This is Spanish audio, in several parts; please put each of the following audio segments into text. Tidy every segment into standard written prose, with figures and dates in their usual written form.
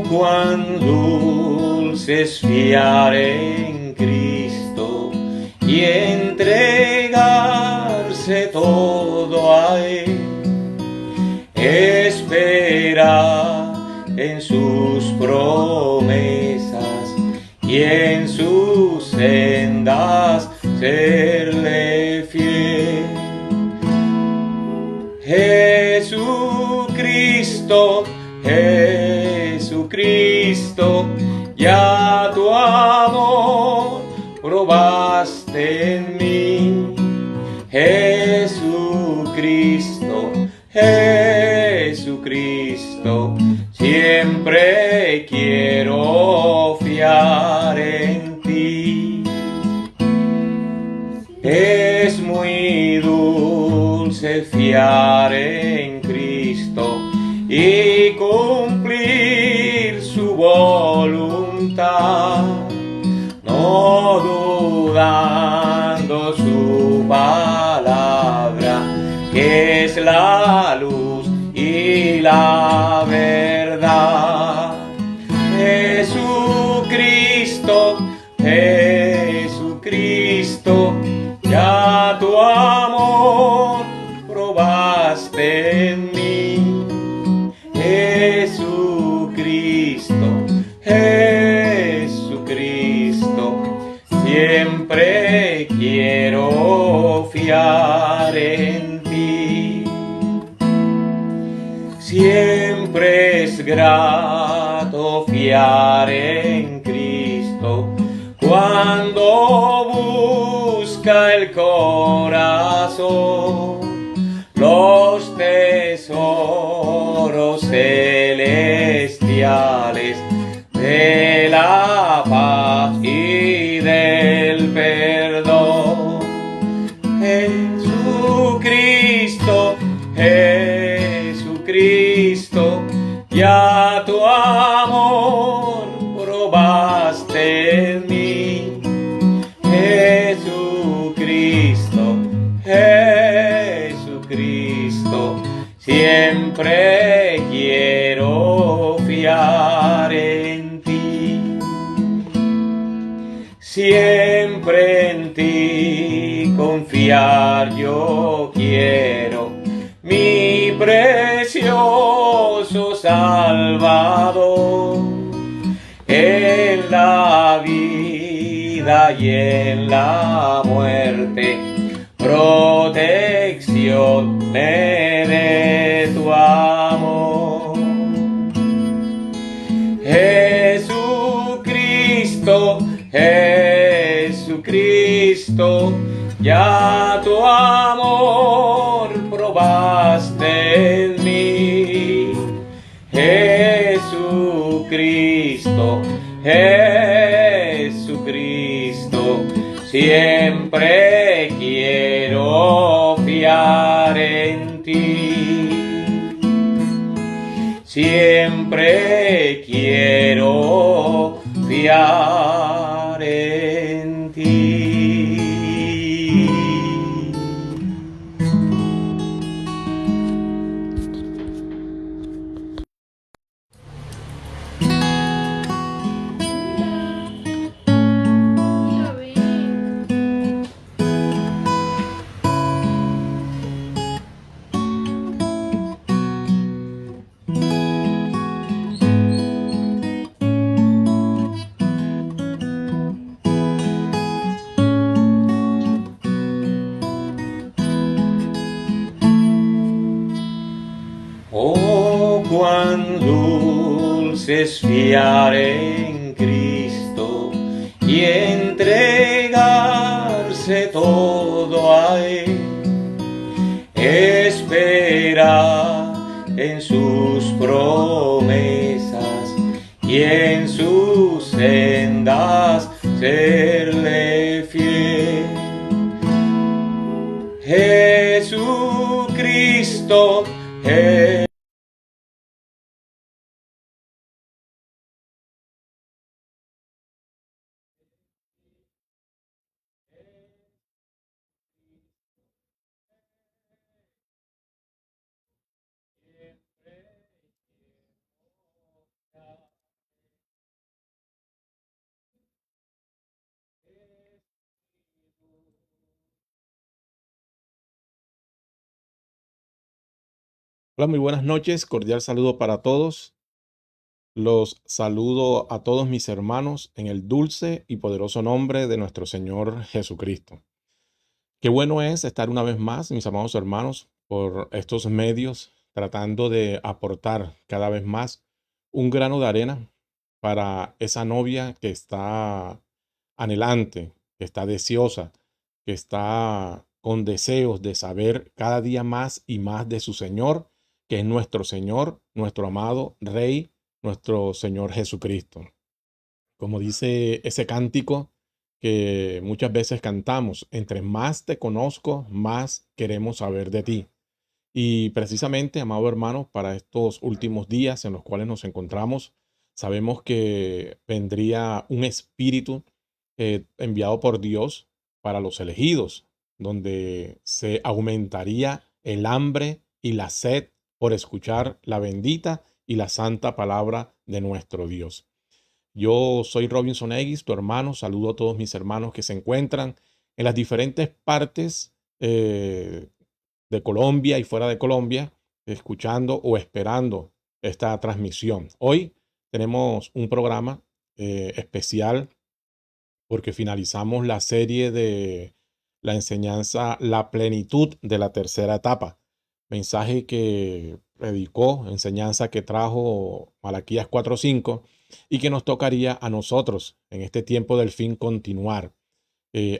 Cuán dulce es fiar en Cristo y entregarse todo a Él. Esperar en sus promesas y en sus sendas serle fiel. Jesucristo, Jesucristo, ya tu amor probaste en mí. Jesucristo, Jesucristo, siempre quiero fiar en ti. Es muy dulce fiar en Cristo y cumplir su voluntad, no dudando su palabra, que es la luz y la verdad. Jesucristo, Jesucristo, ya tu amor probaste en mí. Jesucristo, Jesucristo, siempre quiero fiar en ti. Siempre es grato fiar en Cristo cuando busca el corazón los tesoros celestiales de la paz y del perdón. Jesucristo, Jesucristo, ya tu amor probaste en mí. Jesucristo, Jesucristo, siempre quiero fiar en ti. Siempre en ti confiar yo quiero, mi precioso Salvador. En la vida y en la muerte, protección me dé tu amor. Jesucristo, Jesucristo, ya tu amor probaste en mí. Jesucristo, Jesucristo, siempre quiero fiar en ti. Siempre quiero fiar en ti. Oh, cuán dulce es fiar en Cristo y entregarse todo a Él. Esperar en sus promesas y en sus sendas serle fiel. Jesucristo, Hola, muy buenas noches. Cordial saludo para todos. Los saludo a todos mis hermanos en el dulce y poderoso nombre de nuestro Señor Jesucristo. Qué bueno es estar una vez más, mis amados hermanos, por estos medios, tratando de aportar cada vez más un grano de arena para esa novia que está anhelante, que está deseosa, que está con deseos de saber cada día más y más de su Señor, que es nuestro Señor, nuestro amado Rey, nuestro Señor Jesucristo. Como dice ese cántico que muchas veces cantamos, entre más te conozco, más queremos saber de ti. Y precisamente, amado hermano, para estos últimos días en los cuales nos encontramos, sabemos que vendría un espíritu enviado por Dios para los elegidos, donde se aumentaría el hambre y la sed por escuchar la bendita y la santa palabra de nuestro Dios. Yo soy Robinson Egis, tu hermano. Saludo a todos mis hermanos que se encuentran en las diferentes partes de Colombia y fuera de Colombia, escuchando o esperando esta transmisión. Hoy tenemos un programa especial porque finalizamos la serie de la enseñanza La plenitud de la tercera etapa. Mensaje que predicó, enseñanza que trajo Malaquías 4:5 y que nos tocaría a nosotros en este tiempo del fin continuar.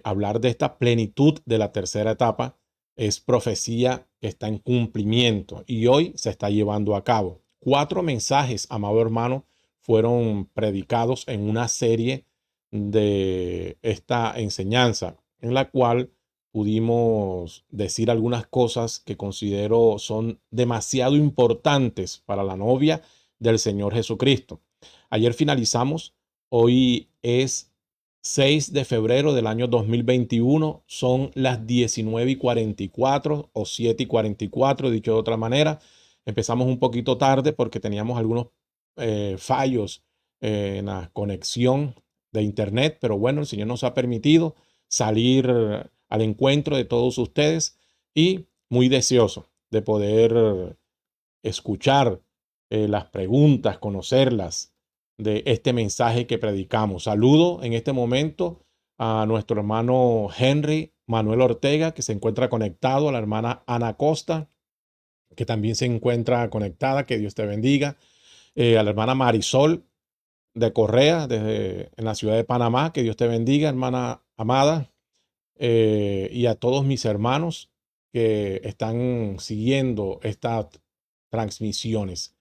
Hablar de esta plenitud de la tercera etapa es profecía que está en cumplimiento y hoy se está llevando a cabo. 4 mensajes, amado hermano, fueron predicados en una serie de esta enseñanza, en la cual pudimos decir algunas cosas que considero son demasiado importantes para la novia del Señor Jesucristo. Ayer finalizamos, hoy es 6 de febrero del año 2021, son las 19:44 o 7:44, dicho de otra manera. Empezamos un poquito tarde porque teníamos algunos fallos en la conexión de internet, pero bueno, el Señor nos ha permitido salir al encuentro de todos ustedes y muy deseoso de poder escuchar las preguntas, conocerlas de este mensaje que predicamos. Saludo en este momento a nuestro hermano Henry Manuel Ortega, que se encuentra conectado, a la hermana Ana Costa, que también se encuentra conectada, que Dios te bendiga, a la hermana Marisol de Correa, desde en la ciudad de Panamá, que Dios te bendiga, hermana amada, y a todos mis hermanos que están siguiendo estas transmisiones.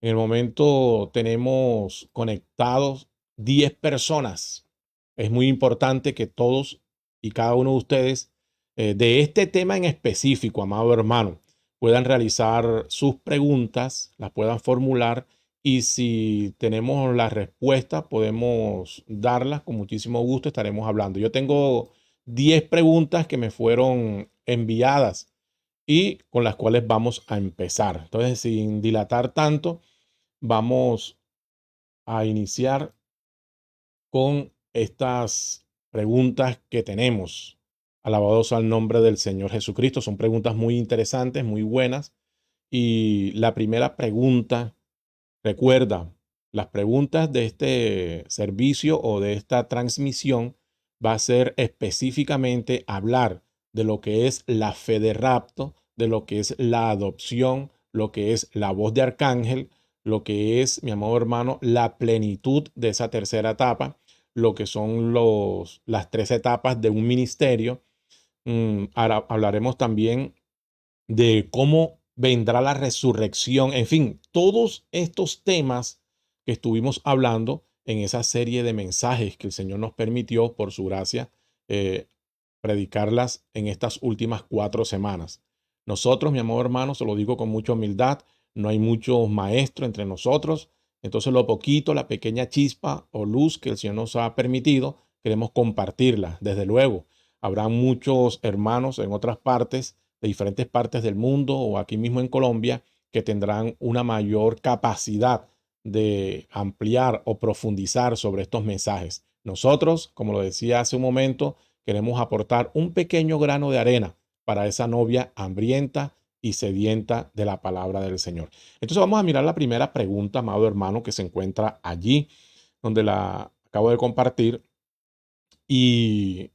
En el momento tenemos conectados 10 personas. Es muy importante que todos y cada uno de ustedes de este tema en específico, amado hermano, puedan realizar sus preguntas, las puedan formular y si tenemos la respuesta podemos darlas con muchísimo gusto, estaremos hablando. Yo tengo 10 preguntas que me fueron enviadas y con las cuales vamos a empezar. Entonces, sin dilatar tanto, vamos a iniciar con estas preguntas que tenemos. Alabados al nombre del Señor Jesucristo. Son preguntas muy interesantes, muy buenas. Y la primera pregunta, recuerda, las preguntas de este servicio o de esta transmisión va a ser específicamente hablar de lo que es la fe de rapto, de lo que es la adopción, lo que es la voz de arcángel, lo que es, mi amado hermano, la plenitud de esa tercera etapa, lo que son las 3 etapas de un ministerio. Ahora hablaremos también de cómo vendrá la resurrección, en fin, todos estos temas que estuvimos hablando en esa serie de mensajes que el Señor nos permitió por su gracia predicarlas en estas últimas 4 semanas. Nosotros, mi amado hermano, se lo digo con mucha humildad, no hay muchos maestros entre nosotros, entonces lo poquito, la pequeña chispa o luz que el Señor nos ha permitido, queremos compartirla. Desde luego, habrá muchos hermanos en otras partes, de diferentes partes del mundo o aquí mismo en Colombia, que tendrán una mayor capacidad de ampliar o profundizar sobre estos mensajes. Nosotros, como lo decía hace un momento, queremos aportar un pequeño grano de arena para esa novia hambrienta y sedienta de la palabra del Señor. Entonces vamos a mirar la primera pregunta, amado hermano, que se encuentra allí, donde la acabo de compartir, y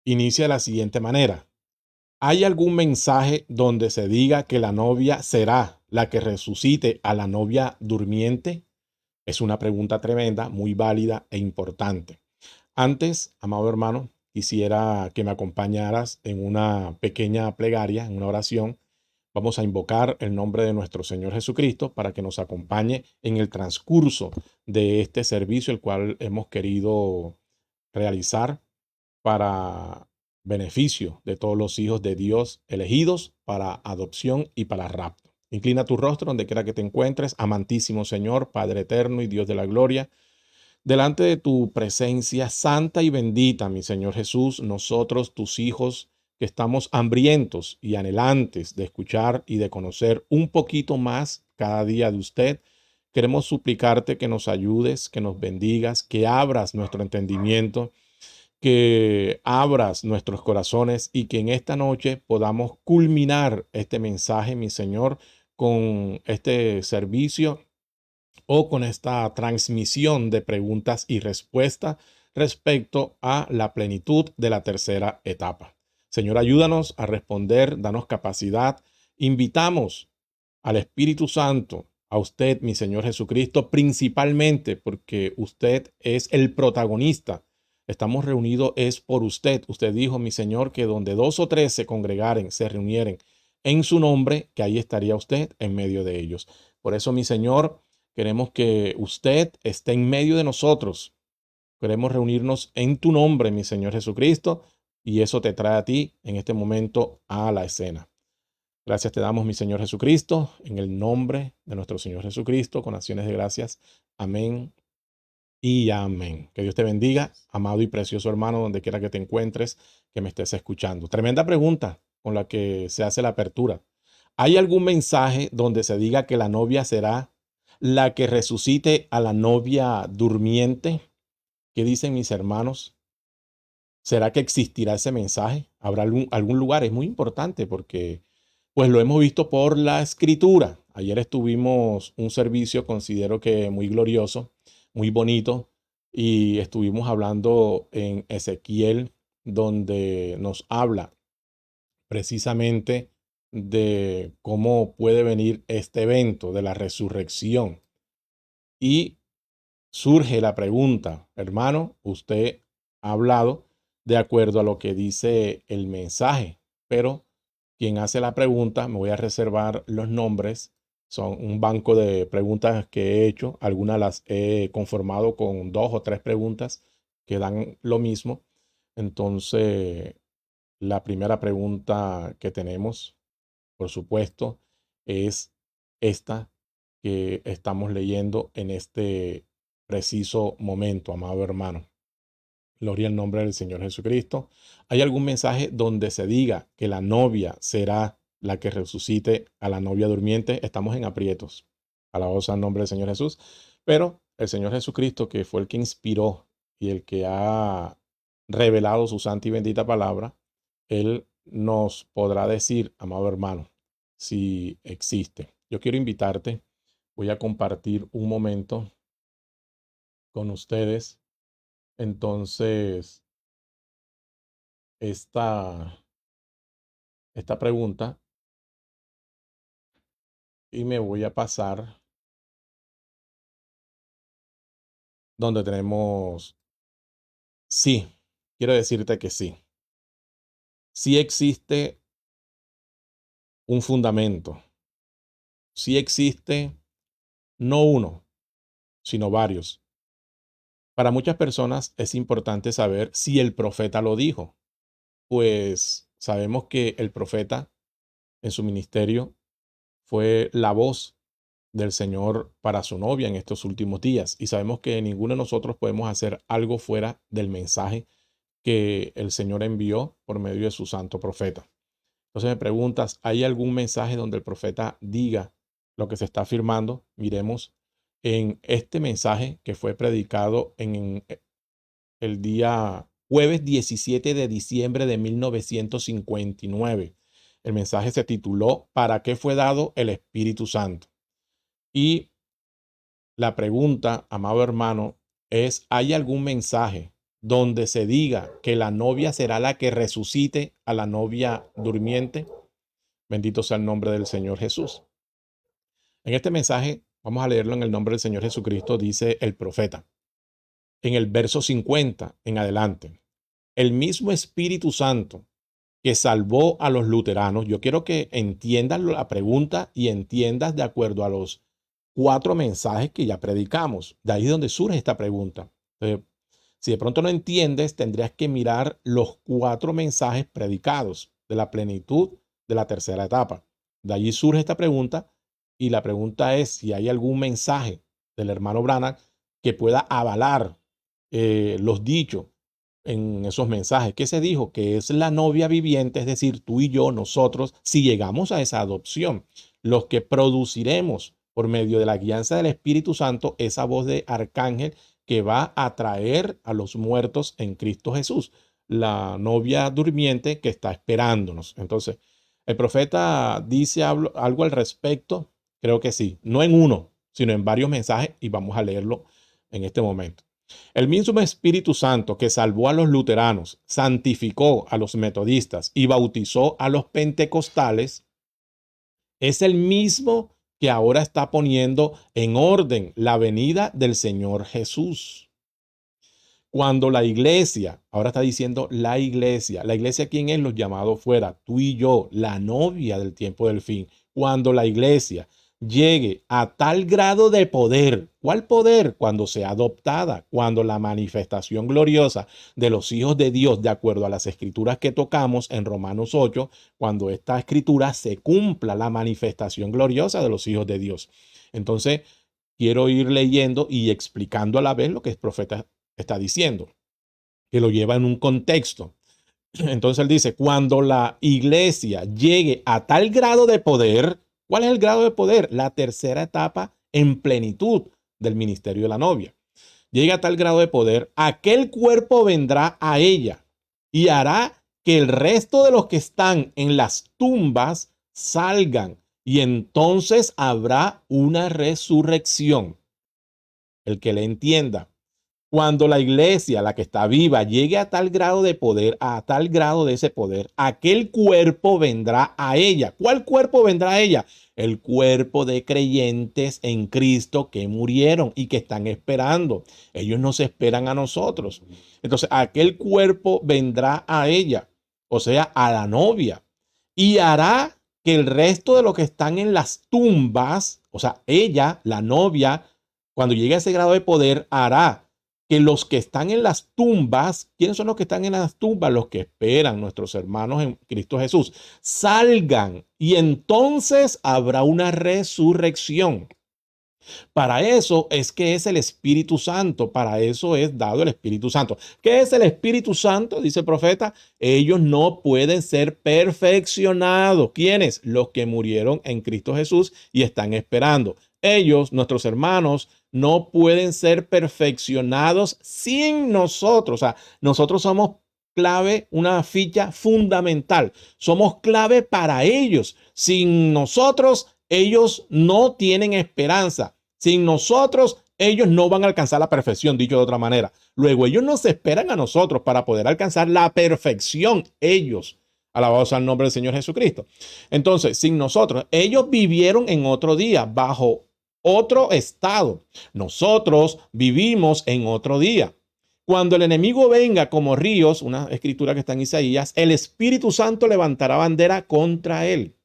inicia de la siguiente manera. ¿Hay algún mensaje donde se diga que la novia será la que resucite a la novia durmiente? Es una pregunta tremenda, muy válida e importante. Antes, amado hermano, quisiera que me acompañaras en una pequeña plegaria, en una oración. Vamos a invocar el nombre de nuestro Señor Jesucristo para que nos acompañe en el transcurso de este servicio, el cual hemos querido realizar para beneficio de todos los hijos de Dios elegidos para adopción y para rapto. Inclina tu rostro donde quiera que te encuentres, amantísimo Señor, Padre eterno y Dios de la gloria. Delante de tu presencia santa y bendita, mi Señor Jesús, nosotros, tus hijos, que estamos hambrientos y anhelantes de escuchar y de conocer un poquito más cada día de usted, queremos suplicarte que nos ayudes, que nos bendigas, que abras nuestro entendimiento, que abras nuestros corazones y que en esta noche podamos culminar este mensaje, mi Señor, con este servicio o con esta transmisión de preguntas y respuestas respecto a la plenitud de la tercera etapa. Señor, ayúdanos a responder, danos capacidad. Invitamos al Espíritu Santo, a usted, mi Señor Jesucristo, principalmente porque usted es el protagonista. Estamos reunidos es por usted. Usted dijo, mi Señor, que donde dos o tres se congregaren, se reunieren en su nombre, que ahí estaría usted en medio de ellos. Por eso, mi Señor, queremos que usted esté en medio de nosotros. Queremos reunirnos en tu nombre, mi Señor Jesucristo, y eso te trae a ti en este momento a la escena. Gracias te damos, mi Señor Jesucristo, en el nombre de nuestro Señor Jesucristo, con acciones de gracias. Amén y amén. Que Dios te bendiga, amado y precioso hermano, donde quiera que te encuentres, que me estés escuchando. Tremenda pregunta con la que se hace la apertura. ¿Hay algún mensaje donde se diga que la novia será la que resucite a la novia durmiente? ¿Qué dicen mis hermanos? ¿Será que existirá ese mensaje? ¿Habrá algún lugar? Es muy importante porque pues lo hemos visto por la escritura. Ayer estuvimos un servicio, considero que muy glorioso, muy bonito, y estuvimos hablando en Ezequiel, donde nos habla precisamente de cómo puede venir este evento de la resurrección. Y surge la pregunta, hermano, usted ha hablado de acuerdo a lo que dice el mensaje, pero quien hace la pregunta, me voy a reservar los nombres, son un banco de preguntas que he hecho, algunas las he conformado con dos o tres preguntas que dan lo mismo. Entonces, la primera pregunta que tenemos, por supuesto, es esta que estamos leyendo en este preciso momento, amado hermano. Gloria al nombre del Señor Jesucristo. ¿Hay algún mensaje donde se diga que la novia será la que resucite a la novia durmiente? Estamos en aprietos. Alabados al nombre del Señor Jesús. Pero el Señor Jesucristo, que fue el que inspiró y el que ha revelado su santa y bendita palabra, Él nos podrá decir, amado hermano, si existe. Yo quiero invitarte, voy a compartir un momento con ustedes. Entonces, esta, esta pregunta y me voy a pasar donde tenemos sí. Quiero decirte que sí. Sí existe un fundamento. Sí existe no uno, sino varios. Para muchas personas es importante saber si el profeta lo dijo, pues sabemos que el profeta en su ministerio fue la voz del Señor para su novia en estos últimos días. Y sabemos que ninguno de nosotros podemos hacer algo fuera del mensaje que el Señor envió por medio de su santo profeta. Entonces me preguntas, ¿hay algún mensaje donde el profeta diga lo que se está afirmando? Miremos en este mensaje que fue predicado en el día jueves 17 de diciembre de 1959. El mensaje se tituló ¿Para qué fue dado el Espíritu Santo? Y la pregunta, amado hermano, es, ¿hay algún mensaje donde se diga que la novia será la que resucite a la novia durmiente? Bendito sea el nombre del Señor Jesús. En este mensaje, vamos a leerlo en el nombre del Señor Jesucristo, dice el profeta. En el verso 50 en adelante, el mismo Espíritu Santo que salvó a los luteranos, yo quiero que entiendas la pregunta y entiendas de acuerdo a los 4 mensajes que ya predicamos. De ahí es donde surge esta pregunta. Entonces, si de pronto no entiendes, tendrías que mirar los 4 mensajes predicados de la plenitud de la tercera etapa. De allí surge esta pregunta y la pregunta es si hay algún mensaje del hermano Branham que pueda avalar los dichos en esos mensajes. ¿Qué se dijo? Que es la novia viviente, es decir, tú y yo, nosotros, si llegamos a esa adopción, los que produciremos por medio de la guianza del Espíritu Santo esa voz de arcángel que va a traer a los muertos en Cristo Jesús, la novia durmiente que está esperándonos. Entonces, el profeta dice algo al respecto, creo que sí, no en uno, sino en varios mensajes y vamos a leerlo en este momento. El mismo Espíritu Santo que salvó a los luteranos, santificó a los metodistas y bautizó a los pentecostales, es el mismo que ahora está poniendo en orden la venida del Señor Jesús. Cuando la iglesia, ahora está diciendo la iglesia ¿quién es? Los llamados fuera, tú y yo, la novia del tiempo del fin. Cuando la iglesia llegue a tal grado de poder, ¿cuál poder? Cuando sea adoptada, cuando la manifestación gloriosa de los hijos de Dios, de acuerdo a las escrituras que tocamos en Romanos 8, cuando esta escritura se cumpla la manifestación gloriosa de los hijos de Dios. Entonces, quiero ir leyendo y explicando a la vez lo que el profeta está diciendo, que lo lleva en un contexto. Entonces él dice, cuando la iglesia llegue a tal grado de poder, ¿cuál es el grado de poder? La tercera etapa en plenitud del ministerio de la novia. Llega a tal grado de poder, aquel cuerpo vendrá a ella y hará que el resto de los que están en las tumbas salgan y entonces habrá una resurrección. El que le entienda. Cuando la iglesia, la que está viva, llegue a tal grado de poder, a tal grado de ese poder, aquel cuerpo vendrá a ella. ¿Cuál cuerpo vendrá a ella? El cuerpo de creyentes en Cristo que murieron y que están esperando. Ellos nos esperan a nosotros. Entonces, aquel cuerpo vendrá a ella, o sea, a la novia, y hará que el resto de los que están en las tumbas, o sea, ella, la novia, cuando llegue a ese grado de poder, hará que los que están en las tumbas, ¿quiénes son los que están en las tumbas? Los que esperan, nuestros hermanos en Cristo Jesús, salgan y entonces habrá una resurrección. Para eso es que es el Espíritu Santo, para eso es dado el Espíritu Santo. ¿Qué es el Espíritu Santo? Dice el profeta, ellos no pueden ser perfeccionados. ¿Quiénes? Los que murieron en Cristo Jesús y están esperando. Ellos, nuestros hermanos, no pueden ser perfeccionados sin nosotros. O sea, nosotros somos clave, una ficha fundamental. Somos clave para ellos. Sin nosotros, ellos no tienen esperanza. Sin nosotros, ellos no van a alcanzar la perfección, dicho de otra manera. Luego, ellos nos esperan a nosotros para poder alcanzar la perfección. Ellos. Alabado sea el nombre del Señor Jesucristo. Entonces, sin nosotros, ellos vivieron en otro día, bajo otro estado. Nosotros vivimos en otro día. Cuando el enemigo venga como ríos, una escritura que está en Isaías, el Espíritu Santo levantará bandera contra él.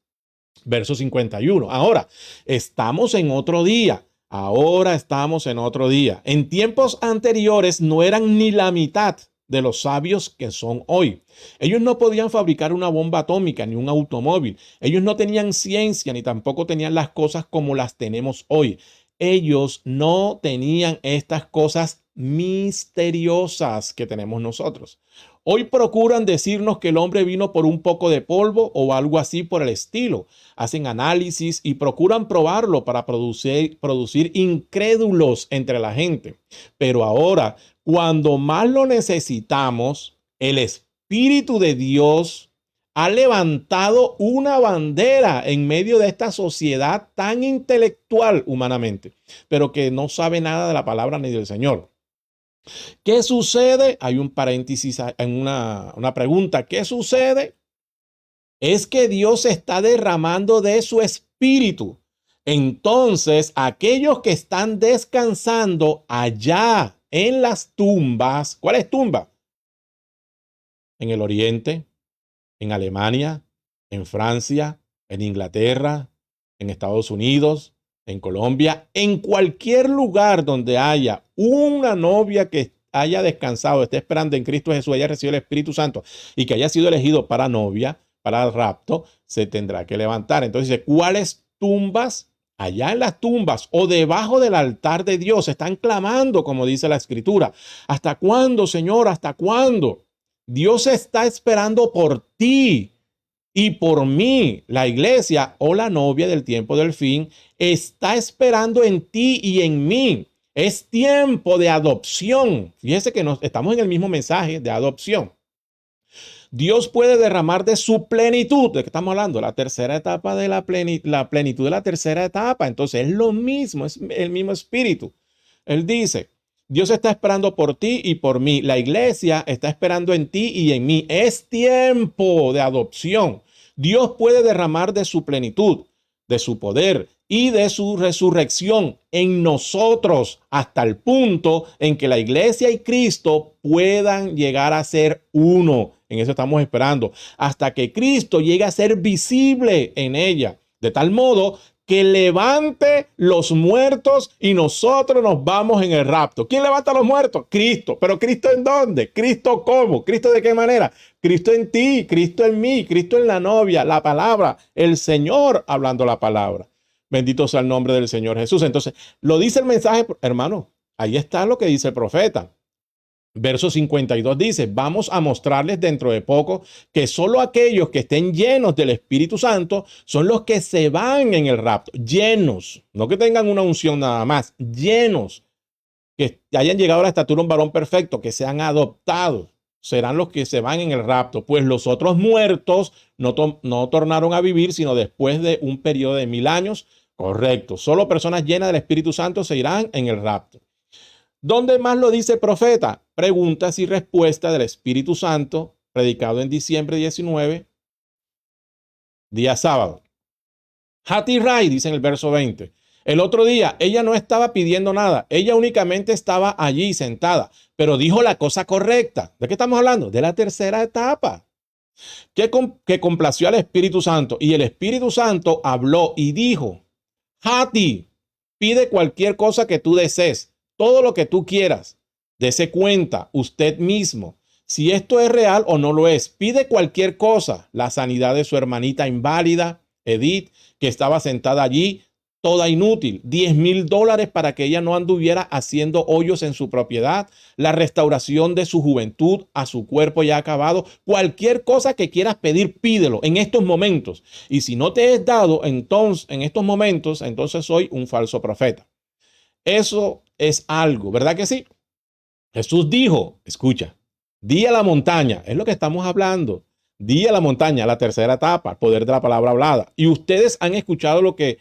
Verso 51. Ahora, estamos en otro día. Ahora estamos en otro día. En tiempos anteriores no eran ni la mitad de los sabios que son hoy. Ellos no podían fabricar una bomba atómica ni un automóvil. Ellos no tenían ciencia ni tampoco tenían las cosas como las tenemos hoy. Ellos no tenían estas cosas misteriosas que tenemos nosotros. Hoy procuran decirnos que el hombre vino por un poco de polvo o algo así por el estilo. Hacen análisis y procuran probarlo para producir incrédulos entre la gente. Pero ahora, cuando más lo necesitamos, el Espíritu de Dios ha levantado una bandera en medio de esta sociedad tan intelectual humanamente, pero que no sabe nada de la palabra ni del Señor. ¿Qué sucede? Hay un paréntesis en una pregunta. ¿Qué sucede? Es que Dios está derramando de su espíritu. Entonces, aquellos que están descansando allá en las tumbas, ¿cuáles tumbas? En el Oriente, en Alemania, en Francia, en Inglaterra, en Estados Unidos, en Colombia, en cualquier lugar donde haya una novia que haya descansado, esté esperando en Cristo Jesús, haya recibido el Espíritu Santo y que haya sido elegido para novia, para el rapto, se tendrá que levantar. Entonces dice, ¿cuáles tumbas? Allá en las tumbas o debajo del altar de Dios están clamando, como dice la Escritura. ¿Hasta cuándo, Señor? ¿Hasta cuándo? Dios está esperando por ti y por mí. La iglesia o la novia del tiempo del fin está esperando en ti y en mí. Es tiempo de adopción. Fíjese que estamos en el mismo mensaje de adopción. Dios puede derramar de su plenitud. ¿De qué estamos hablando? La tercera etapa de la plenitud de la tercera etapa. Entonces es lo mismo, es el mismo espíritu. Él dice, Dios está esperando por ti y por mí. La iglesia está esperando en ti y en mí. Es tiempo de adopción. Dios puede derramar de su plenitud, de su poder y de su resurrección en nosotros hasta el punto en que la iglesia y Cristo puedan llegar a ser uno. En eso estamos esperando, hasta que Cristo llegue a ser visible en ella, de tal modo que levante los muertos y nosotros nos vamos en el rapto. ¿Quién levanta a los muertos? Cristo. ¿Pero Cristo en dónde? ¿Cristo cómo? ¿Cristo de qué manera? Cristo en ti, Cristo en mí, Cristo en la novia, la palabra, el Señor hablando la palabra. Bendito sea el nombre del Señor Jesús. Entonces, lo dice el mensaje, hermano, ahí está lo que dice el profeta. Verso 52 dice, vamos a mostrarles dentro de poco que solo aquellos que estén llenos del Espíritu Santo son los que se van en el rapto, llenos, no que tengan una unción nada más, llenos, que hayan llegado a la estatura de un varón perfecto, que sean adoptados, serán los que se van en el rapto, pues los otros muertos no tornaron a vivir sino después de un periodo de 1000 años, correcto, solo personas llenas del Espíritu Santo se irán en el rapto. ¿Dónde más lo dice el profeta? Preguntas y respuestas del Espíritu Santo, predicado en diciembre 19, día sábado. Hattie Wright dice en el verso 20. El otro día ella no estaba pidiendo nada, ella únicamente estaba allí sentada, pero dijo la cosa correcta. ¿De qué estamos hablando? De la tercera etapa. Que complació al Espíritu Santo y el Espíritu Santo habló y dijo, Hattie, pide cualquier cosa que tú desees. Todo lo que tú quieras, dese cuenta usted mismo si esto es real o no lo es. Pide cualquier cosa, la sanidad de su hermanita inválida, Edith, que estaba sentada allí, toda inútil, $10,000 para que ella no anduviera haciendo hoyos en su propiedad, la restauración de su juventud a su cuerpo ya acabado, cualquier cosa que quieras pedir, pídelo en estos momentos. Y si no te es dado entonces, en estos momentos, entonces soy un falso profeta. Eso es algo, ¿verdad que sí? Jesús dijo, escucha, di a la montaña, es lo que estamos hablando, di a la montaña, la tercera etapa, el poder de la palabra hablada. Y ustedes han escuchado lo que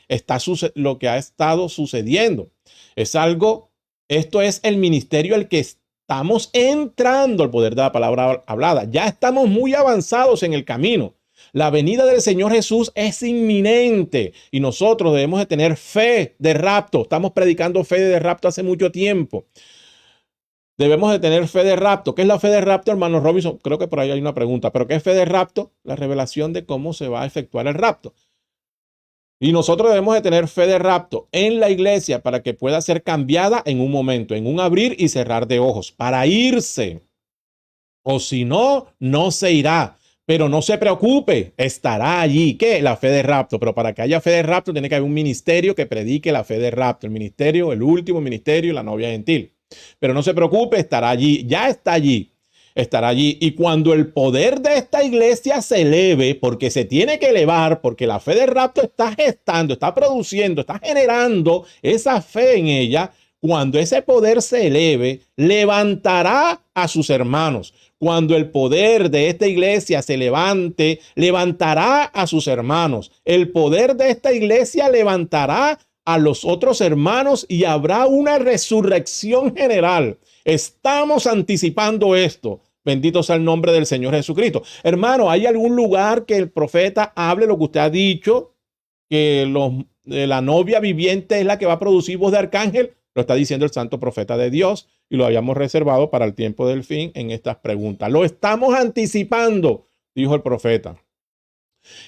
ha estado sucediendo. Es algo, esto es el ministerio al que estamos entrando, el poder de la palabra hablada. Ya estamos muy avanzados en el camino. La venida del Señor Jesús es inminente y nosotros debemos de tener fe de rapto. Estamos predicando fe de rapto hace mucho tiempo. Debemos de tener fe de rapto. ¿Qué es la fe de rapto, hermano Robinson? Creo que por ahí hay una pregunta. ¿Pero qué es fe de rapto? La revelación de cómo se va a efectuar el rapto. Y nosotros debemos de tener fe de rapto en la iglesia para que pueda ser cambiada en un momento, en un abrir y cerrar de ojos, para irse. O si no, no se irá. Pero no se preocupe, estará allí. ¿Qué? La fe de rapto. Pero para que haya fe de rapto tiene que haber un ministerio que predique la fe de rapto. El ministerio, el último ministerio, la novia gentil. Pero no se preocupe, estará allí. Ya está allí. Estará allí. Y cuando el poder de esta iglesia se eleve, porque se tiene que elevar, porque la fe de rapto está gestando, está produciendo, está generando esa fe en ella. Cuando ese poder se eleve, levantará a sus hermanos. Cuando el poder de esta iglesia se levante, levantará a sus hermanos. El poder de esta iglesia levantará a los otros hermanos y habrá una resurrección general. Estamos anticipando esto. Bendito sea el nombre del Señor Jesucristo. Hermano, ¿hay algún lugar que el profeta hable lo que usted ha dicho? Que la novia viviente es la que va a producir voz de arcángel. Lo está diciendo el santo profeta de Dios y lo habíamos reservado para el tiempo del fin en estas preguntas. Lo estamos anticipando, dijo el profeta.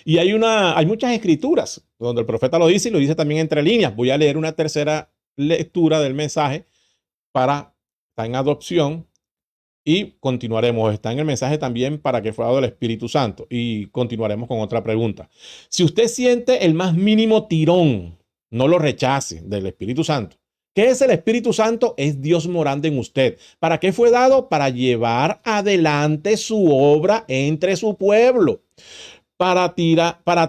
Y hay muchas escrituras donde el profeta lo dice y lo dice también entre líneas. Voy a leer una tercera lectura del mensaje está en adopción y continuaremos. Está en el mensaje también para que fue dado el Espíritu Santo y continuaremos con otra pregunta. Si usted siente el más mínimo tirón, no lo rechace del Espíritu Santo. ¿Qué es el Espíritu Santo? Es Dios morando en usted. ¿Para qué fue dado? Para llevar adelante su obra entre su pueblo. Para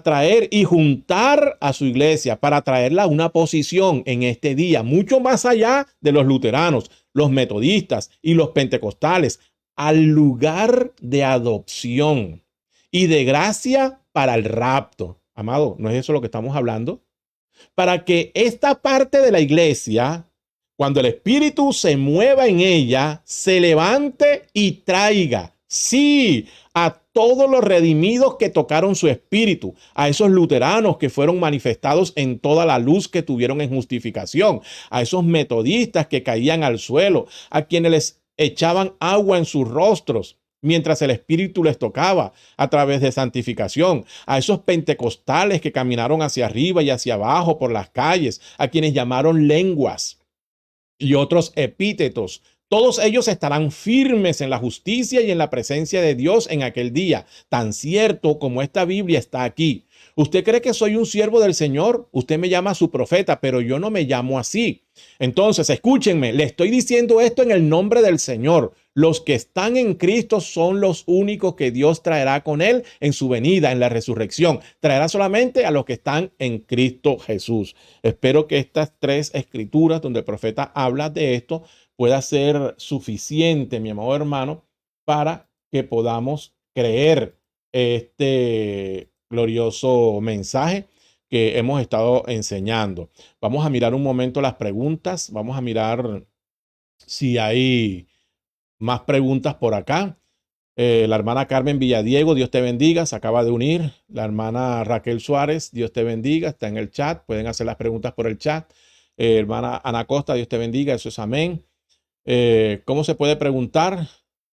traer y juntar a su iglesia, para traerla a una posición en este día, mucho más allá de los luteranos, los metodistas y los pentecostales, al lugar de adopción y de gracia para el rapto. Amado, ¿no es eso lo que estamos hablando? Para que esta parte de la iglesia, cuando el Espíritu se mueva en ella, se levante y traiga, sí, a todos los redimidos que tocaron su espíritu, a esos luteranos que fueron manifestados en toda la luz que tuvieron en justificación, a esos metodistas que caían al suelo, a quienes les echaban agua en sus rostros mientras el espíritu les tocaba a través de santificación, a esos pentecostales que caminaron hacia arriba y hacia abajo por las calles, a quienes llamaron lenguas y otros epítetos. Todos ellos estarán firmes en la justicia y en la presencia de Dios en aquel día, tan cierto como esta Biblia está aquí. ¿Usted cree que soy un siervo del Señor? Usted me llama su profeta, pero yo no me llamo así. Entonces, escúchenme, le estoy diciendo esto en el nombre del Señor. Los que están en Cristo son los únicos que Dios traerá con él en su venida, en la resurrección. Traerá solamente a los que están en Cristo Jesús. Espero que estas tres escrituras donde el profeta habla de esto pueda ser suficiente, mi amado hermano, para que podamos creer este glorioso mensaje que hemos estado enseñando. Vamos a mirar un momento las preguntas. Vamos a mirar si hay más preguntas por acá. La hermana Carmen Villadiego, Dios te bendiga, se acaba de unir. La hermana Raquel Suárez, Dios te bendiga, está en el chat. Pueden hacer las preguntas por el chat. Hermana Ana Costa, Dios te bendiga, eso es amén. ¿Cómo se puede preguntar?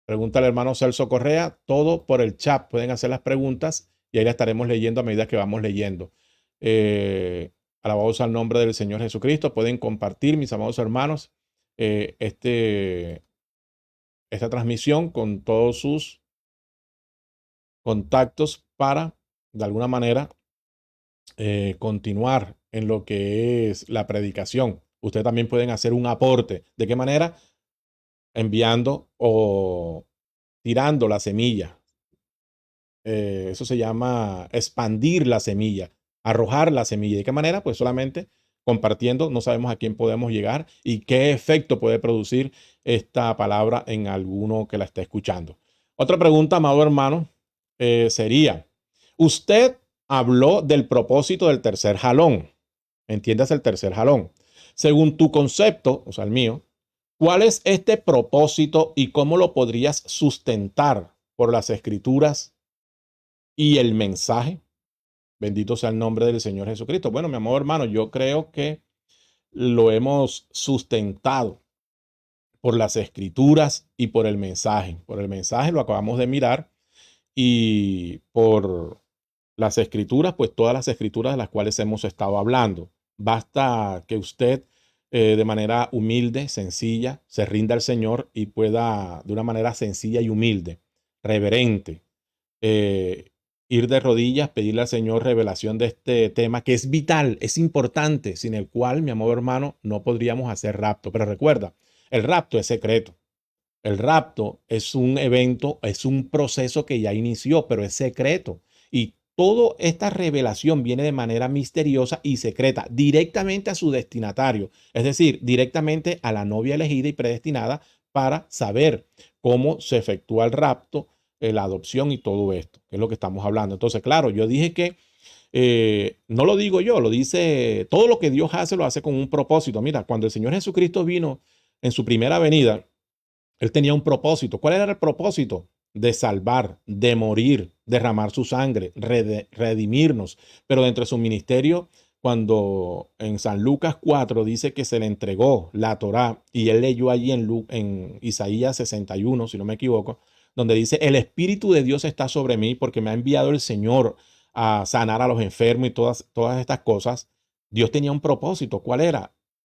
Pregunta el hermano Celso Correa. Todo por el chat. Pueden hacer las preguntas y ahí las estaremos leyendo a medida que vamos leyendo. Alabados al nombre del Señor Jesucristo. Pueden compartir, mis amados hermanos, esta transmisión con todos sus contactos para, de alguna manera, continuar en lo que es la predicación. Ustedes también pueden hacer un aporte. ¿De qué manera? Enviando o tirando la semilla. Eso se llama expandir la semilla, arrojar la semilla. ¿De qué manera? Pues solamente compartiendo. No sabemos a quién podemos llegar y qué efecto puede producir esta palabra en alguno que la esté escuchando. Otra pregunta, amado hermano, sería, usted habló del propósito del tercer jalón. Entiendas el tercer jalón. Según tu concepto, o sea, el mío, ¿cuál es este propósito y cómo lo podrías sustentar por las escrituras y el mensaje? Bendito sea el nombre del Señor Jesucristo. Bueno, mi amado hermano, yo creo que lo hemos sustentado por las escrituras y por el mensaje. Por el mensaje lo acabamos de mirar y por las escrituras, pues todas las escrituras de las cuales hemos estado hablando. Basta que usted de manera humilde, sencilla, se rinda al Señor y pueda de una manera sencilla y humilde, reverente, ir de rodillas, pedirle al Señor revelación de este tema que es vital, es importante, sin el cual, mi amado hermano, no podríamos hacer rapto. Pero recuerda, el rapto es secreto. El rapto es un evento, es un proceso que ya inició, pero es secreto. Y toda esta revelación viene de manera misteriosa y secreta, directamente a su destinatario, es decir, directamente a la novia elegida y predestinada para saber cómo se efectúa el rapto, la adopción y todo esto, que es lo que estamos hablando. Entonces, claro, yo dije que no lo digo yo, lo dice, todo lo que Dios hace lo hace con un propósito. Mira, cuando el Señor Jesucristo vino en su primera venida, Él tenía un propósito. ¿Cuál era el propósito? De salvar, de morir, derramar su sangre, redimirnos. Pero dentro de su ministerio, cuando en San Lucas 4 dice que se le entregó la Torá y él leyó allí en Isaías 61, si no me equivoco, donde dice, el Espíritu de Dios está sobre mí porque me ha enviado el Señor a sanar a los enfermos y todas estas cosas. Dios tenía un propósito. ¿Cuál era?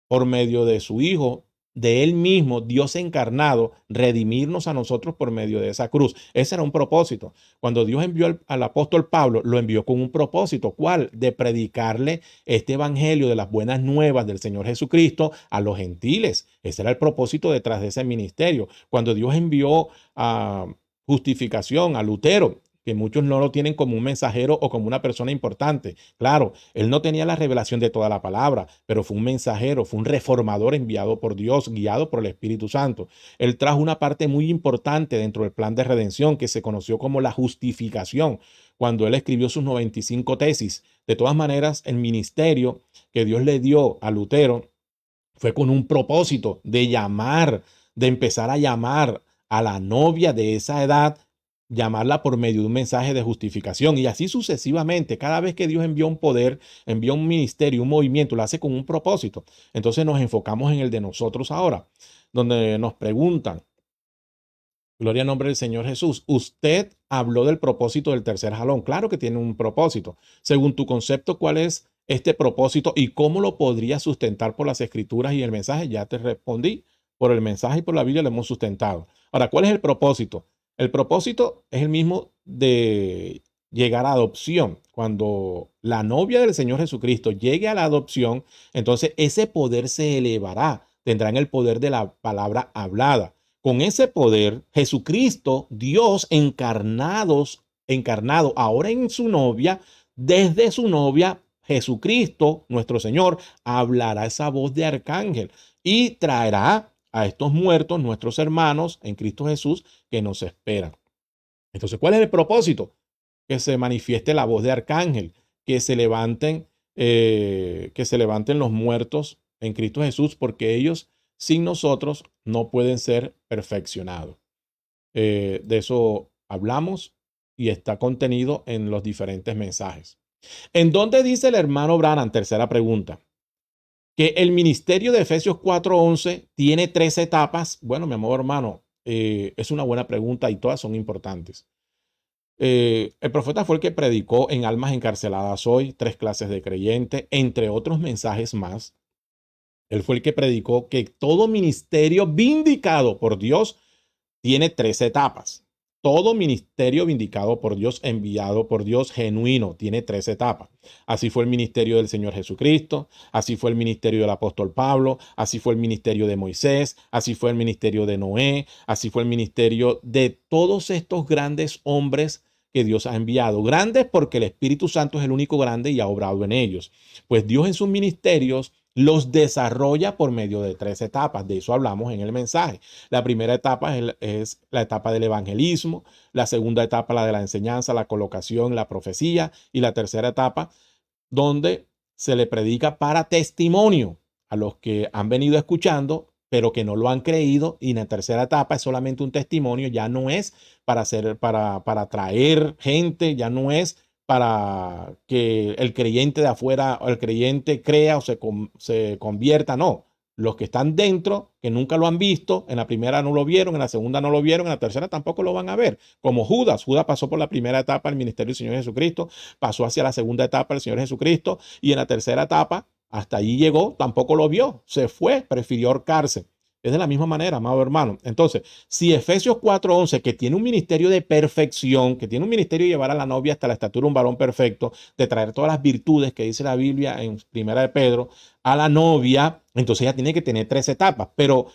Por medio de su Hijo, de Él mismo, Dios encarnado, redimirnos a nosotros por medio de esa cruz. Ese era un propósito. Cuando Dios envió al apóstol Pablo, lo envió con un propósito. ¿Cuál? De predicarle este evangelio de las buenas nuevas del Señor Jesucristo a los gentiles. Ese era el propósito detrás de ese ministerio. Cuando Dios envió a justificación a Lutero, que muchos no lo tienen como un mensajero o como una persona importante. Claro, él no tenía la revelación de toda la palabra, pero fue un mensajero, fue un reformador enviado por Dios, guiado por el Espíritu Santo. Él trajo una parte muy importante dentro del plan de redención que se conoció como la justificación, cuando él escribió sus 95 tesis. De todas maneras, el ministerio que Dios le dio a Lutero fue con un propósito de llamar, de empezar a llamar a la novia de esa edad, llamarla por medio de un mensaje de justificación y así sucesivamente. Cada vez que Dios envía un poder, envía un ministerio, un movimiento, lo hace con un propósito. Entonces nos enfocamos en el de nosotros ahora, donde nos preguntan, gloria al nombre del Señor Jesús, usted habló del propósito del tercer jalón. Claro que tiene un propósito. Según tu concepto, ¿cuál es este propósito y cómo lo podría sustentar por las escrituras y el mensaje? Ya te respondí. Por el mensaje y por la Biblia lo hemos sustentado. Ahora, ¿cuál es el propósito? El propósito es el mismo de llegar a adopción. Cuando la novia del Señor Jesucristo llegue a la adopción, entonces ese poder se elevará. Tendrán el poder de la palabra hablada. Con ese poder, Jesucristo, Dios encarnado ahora en su novia, desde su novia, Jesucristo, nuestro Señor, hablará esa voz de arcángel y traerá a estos muertos, nuestros hermanos en Cristo Jesús, que nos esperan. Entonces, ¿cuál es el propósito? Que se manifieste la voz de arcángel, que se levanten los muertos en Cristo Jesús, porque ellos sin nosotros no pueden ser perfeccionados. De eso hablamos y está contenido en los diferentes mensajes. ¿En dónde dice el hermano Branham? Tercera pregunta. Que el ministerio de Efesios 4:11 tiene 3 etapas. Bueno, mi amor hermano, es una buena pregunta y todas son importantes. El profeta fue el que predicó en Almas Encarceladas Hoy, 3 clases de creyente, entre otros mensajes más. Él fue el que predicó que todo ministerio vindicado por Dios tiene 3 etapas. Todo ministerio vindicado por Dios, enviado por Dios, genuino, tiene 3 etapas. Así fue el ministerio del Señor Jesucristo, así fue el ministerio del apóstol Pablo, así fue el ministerio de Moisés, así fue el ministerio de Noé, así fue el ministerio de todos estos grandes hombres que Dios ha enviado. Grandes porque el Espíritu Santo es el único grande y ha obrado en ellos. Pues Dios en sus ministerios los desarrolla por medio de 3 etapas. De eso hablamos en el mensaje. La primera etapa es la etapa del evangelismo, la segunda etapa la de la enseñanza, la colocación, la profecía y la tercera etapa donde se le predica para testimonio a los que han venido escuchando pero que no lo han creído, y en la tercera etapa es solamente un testimonio, ya no es para atraer gente, ya no es para que el creyente de afuera o el creyente crea o se convierta, no. Los que están dentro, que nunca lo han visto, en la primera no lo vieron, en la segunda no lo vieron, en la tercera tampoco lo van a ver. Como Judas. Judas pasó por la primera etapa del ministerio del Señor Jesucristo, pasó hacia la segunda etapa del Señor Jesucristo, y en la tercera etapa, hasta allí llegó, tampoco lo vio, se fue, prefirió ahorcarse. Es de la misma manera, amado hermano. Entonces, si Efesios 4:11, que tiene un ministerio de perfección, que tiene un ministerio de llevar a la novia hasta la estatura de un varón perfecto, de traer todas las virtudes que dice la Biblia en Primera de Pedro a la novia, entonces ella tiene que tener 3 etapas. Pero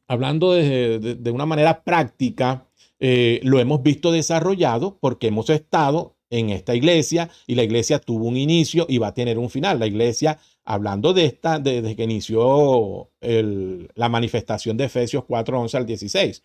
hablando de una manera práctica, lo hemos visto desarrollado porque hemos estado en esta iglesia y la iglesia tuvo un inicio y va a tener un final. La iglesia, hablando de esta, desde que inició la manifestación de Efesios 4:11 al 16,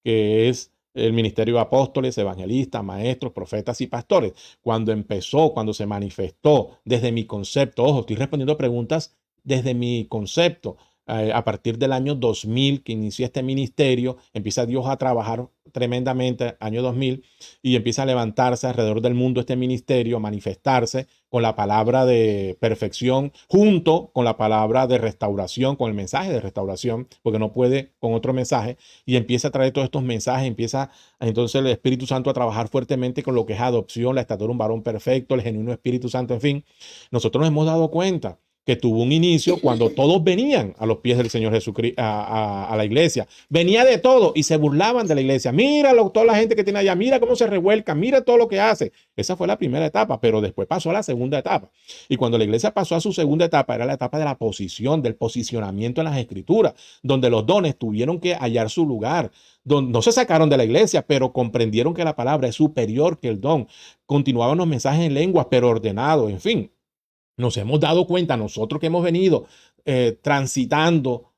que es el ministerio de apóstoles, evangelistas, maestros, profetas y pastores. Cuando empezó, cuando se manifestó desde mi concepto, ojo, estoy respondiendo preguntas desde mi concepto. A partir del año 2000 que inició este ministerio, empieza Dios a trabajar tremendamente, año 2000, y empieza a levantarse alrededor del mundo este ministerio, a manifestarse con la palabra de perfección, junto con la palabra de restauración, con el mensaje de restauración, porque no puede con otro mensaje, y empieza a traer todos estos mensajes, empieza entonces el Espíritu Santo a trabajar fuertemente con lo que es adopción, la estatura de un varón perfecto, el genuino Espíritu Santo, en fin. Nosotros nos hemos dado cuenta que tuvo un inicio cuando todos venían a los pies del Señor Jesucristo, a la iglesia. Venía de todo y se burlaban de la iglesia. Míralo, toda la gente que tiene allá, mira cómo se revuelca, mira todo lo que hace. Esa fue la primera etapa, pero después pasó a la segunda etapa. Y cuando la iglesia pasó a su segunda etapa, era la etapa de la posición, del posicionamiento en las escrituras, donde los dones tuvieron que hallar su lugar, donde no se sacaron de la iglesia, pero comprendieron que la palabra es superior que el don. Continuaban los mensajes en lenguas, pero ordenados, en fin. Nos hemos dado cuenta, nosotros que hemos venido transitando,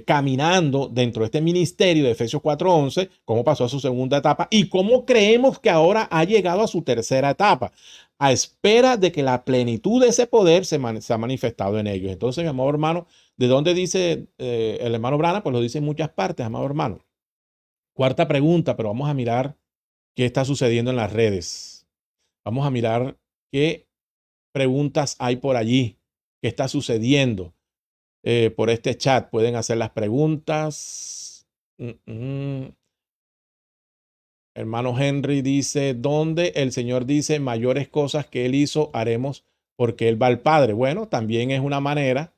caminando dentro de este ministerio de Efesios 4:11, cómo pasó a su segunda etapa y cómo creemos que ahora ha llegado a su tercera etapa, a espera de que la plenitud de ese poder se ha manifestado en ellos. Entonces, mi amado hermano, ¿de dónde dice el hermano Brana? Pues lo dice en muchas partes, amado hermano. Cuarta pregunta, pero vamos a mirar qué está sucediendo en las redes. Vamos a mirar qué preguntas hay por allí, qué está sucediendo. Por este chat pueden hacer las preguntas. Hermano Henry dice, ¿dónde el Señor dice mayores cosas que Él hizo haremos porque Él va al Padre? Bueno, también es una manera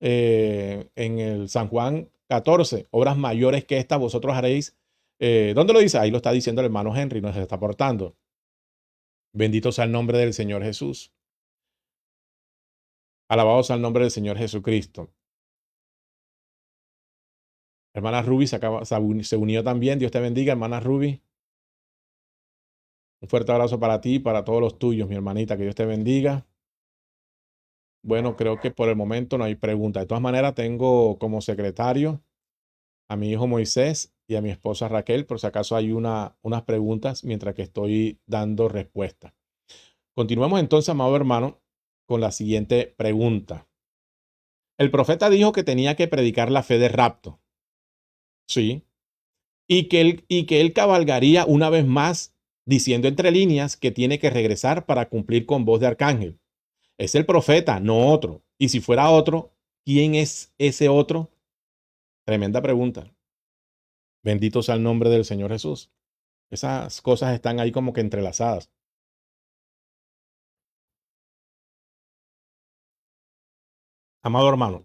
en el San Juan 14, obras mayores que estas vosotros haréis. ¿Dónde lo dice? Ahí lo está diciendo el hermano Henry, nos está aportando. Bendito sea el nombre del Señor Jesús. Alabados al nombre del Señor Jesucristo. Hermana Ruby se unió también. Dios te bendiga, hermana Ruby. Un fuerte abrazo para ti y para todos los tuyos, mi hermanita. Que Dios te bendiga. Bueno, creo que por el momento no hay pregunta. De todas maneras, tengo como secretario a mi hijo Moisés y a mi esposa Raquel, por si acaso hay unas preguntas mientras que estoy dando respuesta. Continuamos entonces, amado hermano, con la siguiente pregunta. El profeta dijo que tenía que predicar la fe de rapto. Sí. Y que él cabalgaría una vez más, diciendo entre líneas que tiene que regresar para cumplir con voz de arcángel. Es el profeta, no otro. Y si fuera otro, ¿quién es ese otro? Tremenda pregunta. Bendito sea el nombre del Señor Jesús. Esas cosas están ahí como que entrelazadas. Amado hermano,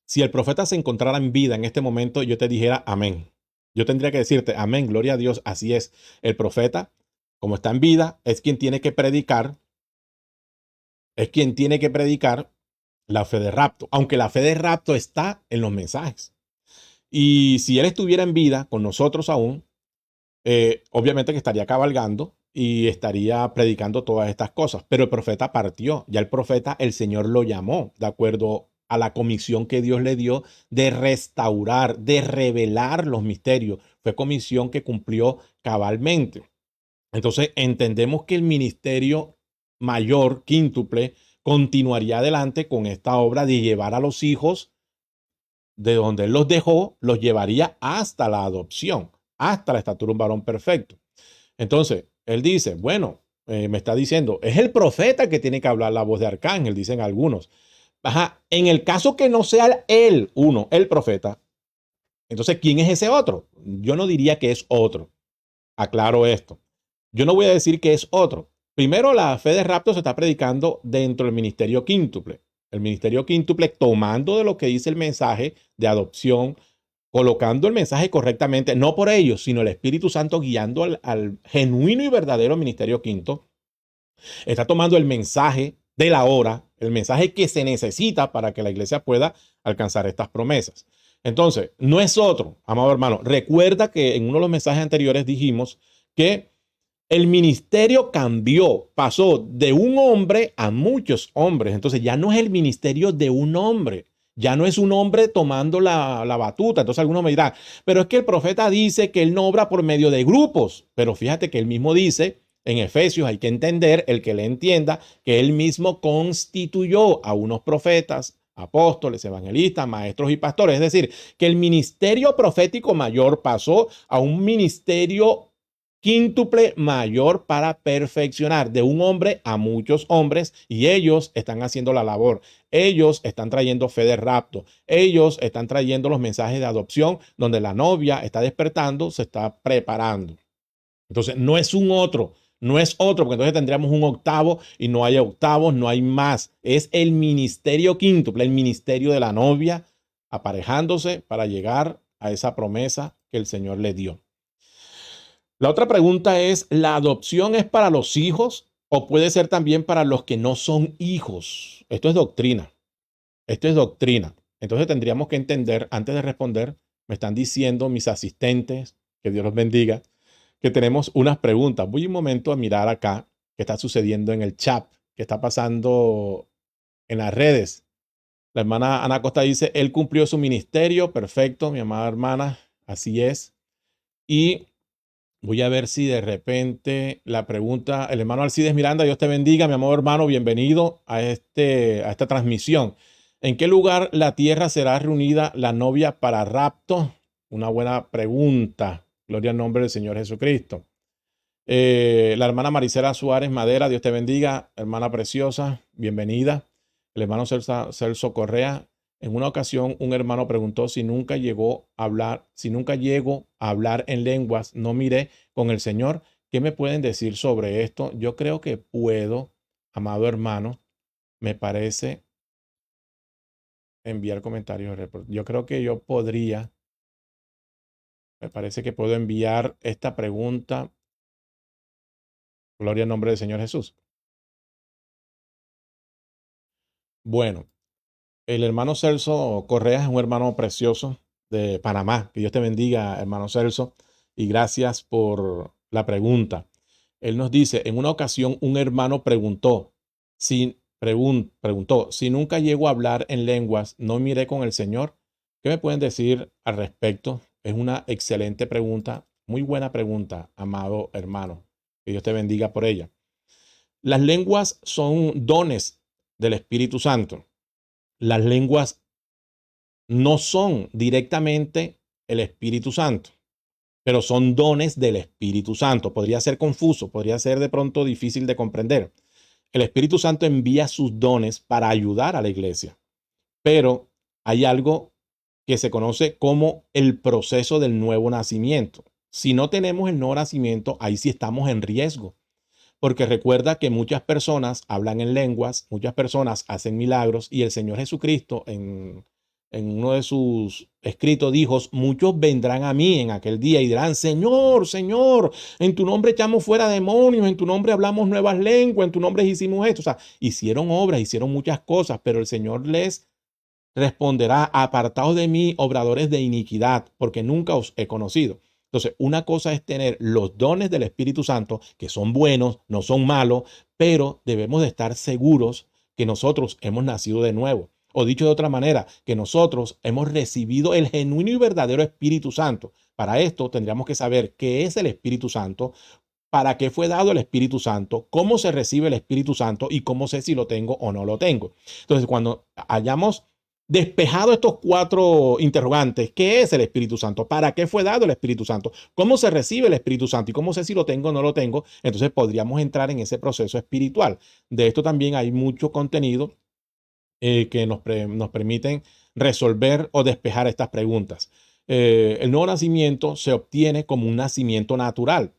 si el profeta se encontrara en vida en este momento, yo te dijera amén. Yo tendría que decirte amén, gloria a Dios, así es. El profeta, como está en vida, es quien tiene que predicar la fe de rapto, aunque la fe de rapto está en los mensajes. Y si él estuviera en vida con nosotros aún, obviamente que estaría cabalgando y estaría predicando todas estas cosas, pero el profeta partió, ya el profeta, el Señor lo llamó de acuerdo a la comisión que Dios le dio de restaurar, de revelar los misterios. Fue comisión que cumplió cabalmente. Entonces entendemos que el ministerio mayor, quíntuple, continuaría adelante con esta obra de llevar a los hijos de donde él los dejó, los llevaría hasta la adopción, hasta la estatura de un varón perfecto. Entonces, él dice, bueno, me está diciendo, es el profeta que tiene que hablar la voz de arcángel, dicen algunos. Ajá, en el caso que no sea él, el profeta, entonces, ¿quién es ese otro? Yo no diría que es otro. Aclaro esto. Yo no voy a decir que es otro. Primero, la fe de rapto se está predicando dentro del ministerio quíntuple. El ministerio quíntuple tomando de lo que dice el mensaje de adopción, colocando el mensaje correctamente, no por ellos, sino el Espíritu Santo guiando al genuino y verdadero ministerio quinto. Está tomando el mensaje de la hora, el mensaje que se necesita para que la iglesia pueda alcanzar estas promesas. Entonces, no es otro, amado hermano. Recuerda que en uno de los mensajes anteriores dijimos que el ministerio cambió, pasó de un hombre a muchos hombres. Entonces ya no es el ministerio de un hombre, ya no es un hombre tomando la batuta. Entonces algunos me dirán, pero es que el profeta dice que él no obra por medio de grupos. Pero fíjate que él mismo dice en Efesios, hay que entender, el que le entienda, que él mismo constituyó a unos profetas, apóstoles, evangelistas, maestros y pastores. Es decir, que el ministerio profético mayor pasó a un ministerio quíntuple mayor para perfeccionar de un hombre a muchos hombres, y ellos están haciendo la labor. Ellos están trayendo fe de rapto. Ellos están trayendo los mensajes de adopción donde la novia está despertando, se está preparando. Entonces, no es un otro, no es otro, porque entonces tendríamos un octavo y no hay octavos, no hay más. Es el ministerio quíntuple, el ministerio de la novia aparejándose para llegar a esa promesa que el Señor le dio. La otra pregunta es, ¿la adopción es para los hijos o puede ser también para los que no son hijos? Esto es doctrina. Esto es doctrina. Entonces tendríamos que entender, antes de responder, me están diciendo mis asistentes, que Dios los bendiga, que tenemos unas preguntas. Voy un momento a mirar acá qué está sucediendo en el chat, qué está pasando en las redes. La hermana Ana Costa dice, él cumplió su ministerio. Perfecto, mi amada hermana, así es. Y voy a ver si de repente la pregunta, el hermano Alcides Miranda, Dios te bendiga, mi amado hermano, bienvenido a esta transmisión. ¿En qué lugar la tierra será reunida la novia para rapto? Una buena pregunta. Gloria al nombre del Señor Jesucristo. La hermana Maricela Suárez Madera, Dios te bendiga, hermana preciosa, bienvenida. El hermano Celso Correa, en una ocasión un hermano preguntó si nunca llego a hablar en lenguas, no miré con el Señor. ¿Qué me pueden decir sobre esto? Yo creo que puedo, amado hermano, me parece enviar comentarios. Yo creo que yo podría, me parece que puedo enviar esta pregunta. Gloria al nombre del Señor Jesús. Bueno, el hermano Celso Correa es un hermano precioso de Panamá. Que Dios te bendiga, hermano Celso, y gracias por la pregunta. Él nos dice, en una ocasión un hermano preguntó, si nunca llego a hablar en lenguas, ¿no miré con el Señor? ¿Qué me pueden decir al respecto? Es una excelente pregunta, muy buena pregunta, amado hermano. Que Dios te bendiga por ella. Las lenguas son dones del Espíritu Santo. Las lenguas no son directamente el Espíritu Santo, pero son dones del Espíritu Santo. Podría ser confuso, podría ser de pronto difícil de comprender. El Espíritu Santo envía sus dones para ayudar a la iglesia, pero hay algo que se conoce como el proceso del nuevo nacimiento. Si no tenemos el nuevo nacimiento, ahí sí estamos en riesgo. Porque recuerda que muchas personas hablan en lenguas, muchas personas hacen milagros y el Señor Jesucristo en uno de sus escritos dijo, muchos vendrán a mí en aquel día y dirán, Señor, Señor, en tu nombre echamos fuera demonios, en tu nombre hablamos nuevas lenguas, en tu nombre hicimos esto. O sea, hicieron obras, hicieron muchas cosas, pero el Señor les responderá, apartaos de mí, obradores de iniquidad, porque nunca os he conocido. Entonces, una cosa es tener los dones del Espíritu Santo, que son buenos, no son malos, pero debemos de estar seguros que nosotros hemos nacido de nuevo. O dicho de otra manera, que nosotros hemos recibido el genuino y verdadero Espíritu Santo. Para esto tendríamos que saber qué es el Espíritu Santo, para qué fue dado el Espíritu Santo, cómo se recibe el Espíritu Santo y cómo sé si lo tengo o no lo tengo. Entonces, cuando hayamos despejado estos cuatro interrogantes, ¿qué es el Espíritu Santo? ¿Para qué fue dado el Espíritu Santo? ¿Cómo se recibe el Espíritu Santo? ¿Y cómo sé si lo tengo o no lo tengo? Entonces podríamos entrar en ese proceso espiritual. De esto también hay mucho contenido que nos permiten resolver o despejar estas preguntas. El nuevo nacimiento se obtiene como un nacimiento natural.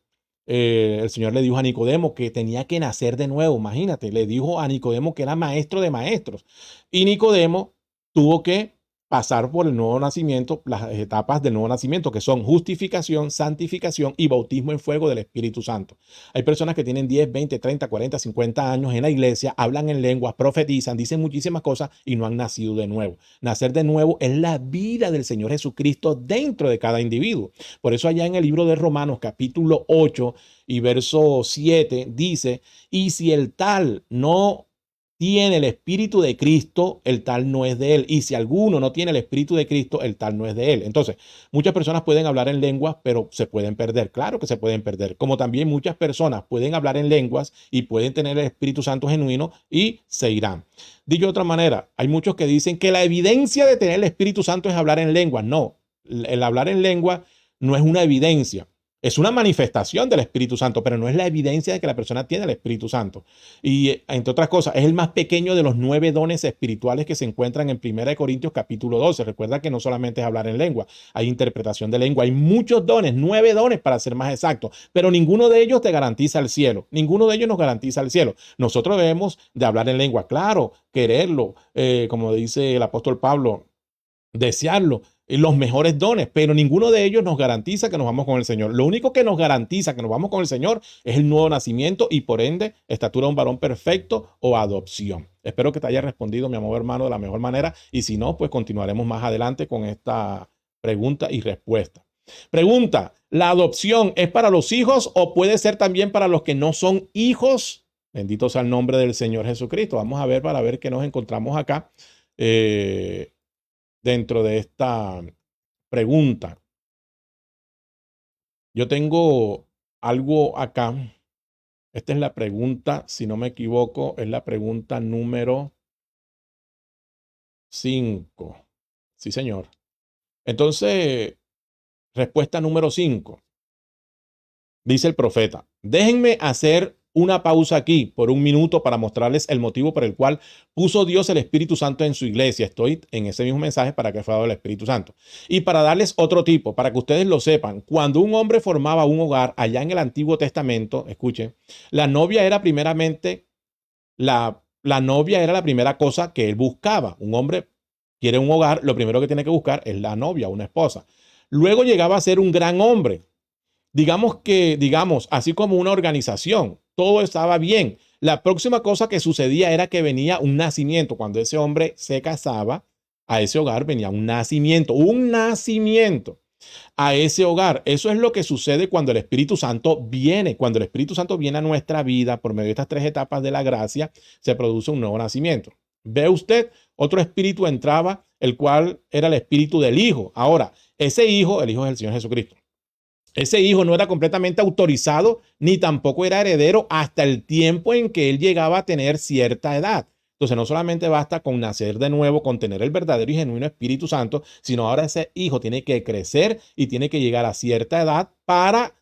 El Señor le dijo a Nicodemo que tenía que nacer de nuevo. Imagínate, le dijo a Nicodemo que era maestro de maestros. Y Nicodemo tuvo que pasar por el nuevo nacimiento, las etapas del nuevo nacimiento, que son justificación, santificación y bautismo en fuego del Espíritu Santo. Hay personas que tienen 10, 20, 30, 40, 50 años en la iglesia, hablan en lenguas, profetizan, dicen muchísimas cosas y no han nacido de nuevo. Nacer de nuevo es la vida del Señor Jesucristo dentro de cada individuo. Por eso allá en el libro de Romanos, capítulo 8 y verso 7, dice, y si el tal no tiene el Espíritu de Cristo, el tal no es de él. Y si alguno no tiene el Espíritu de Cristo, el tal no es de él. Entonces, muchas personas pueden hablar en lenguas, pero se pueden perder. Claro que se pueden perder. Como también muchas personas pueden hablar en lenguas y pueden tener el Espíritu Santo genuino y se irán. Dicho de otra manera, hay muchos que dicen que la evidencia de tener el Espíritu Santo es hablar en lenguas. No, el hablar en lengua no es una evidencia. Es una manifestación del Espíritu Santo, pero no es la evidencia de que la persona tiene el Espíritu Santo. Y entre otras cosas, es el más pequeño de los 9 dones espirituales que se encuentran en 1 Corintios capítulo 12. Recuerda que no solamente es hablar en lengua, hay interpretación de lengua, hay muchos dones, 9 dones para ser más exacto, pero ninguno de ellos te garantiza el cielo. Ninguno de ellos nos garantiza el cielo. Nosotros debemos de hablar en lengua, claro, quererlo, como dice el apóstol Pablo, desearlo, los mejores dones, pero ninguno de ellos nos garantiza que nos vamos con el Señor. Lo único que nos garantiza que nos vamos con el Señor es el nuevo nacimiento y por ende estatura de un varón perfecto o adopción. Espero que te haya respondido, mi amado hermano, de la mejor manera y si no, pues continuaremos más adelante con esta pregunta y respuesta. Pregunta, ¿la adopción es para los hijos o puede ser también para los que no son hijos? Bendito sea el nombre del Señor Jesucristo. Vamos a ver para ver qué nos encontramos acá. Dentro de esta pregunta. Yo tengo algo acá. Esta es la pregunta, si no me equivoco, es la pregunta número 5. Sí, señor. Entonces, respuesta número 5. Dice el profeta, déjenme hacer una pausa aquí por un minuto para mostrarles el motivo por el cual puso Dios el Espíritu Santo en su iglesia. Estoy en ese mismo mensaje para que fue dado el Espíritu Santo. Y para darles otro tipo, para que ustedes lo sepan, cuando un hombre formaba un hogar allá en el Antiguo Testamento, escuchen, la novia era primeramente, la novia era la primera cosa que él buscaba. Un hombre quiere un hogar, lo primero que tiene que buscar es la novia, una esposa. Luego llegaba a ser un gran hombre. Digamos, así como una organización, todo estaba bien. La próxima cosa que sucedía era que venía un nacimiento. Cuando ese hombre se casaba, a ese hogar venía un nacimiento a ese hogar. Eso es lo que sucede cuando el Espíritu Santo viene. Cuando el Espíritu Santo viene a nuestra vida por medio de estas 3 etapas de la gracia, se produce un nuevo nacimiento. Ve usted, otro espíritu entraba, el cual era el espíritu del Hijo. Ahora, ese Hijo, el Hijo es el Señor Jesucristo. Ese hijo no era completamente autorizado ni tampoco era heredero hasta el tiempo en que él llegaba a tener cierta edad. Entonces no solamente basta con nacer de nuevo, con tener el verdadero y genuino Espíritu Santo, sino ahora ese hijo tiene que crecer y tiene que llegar a cierta edad para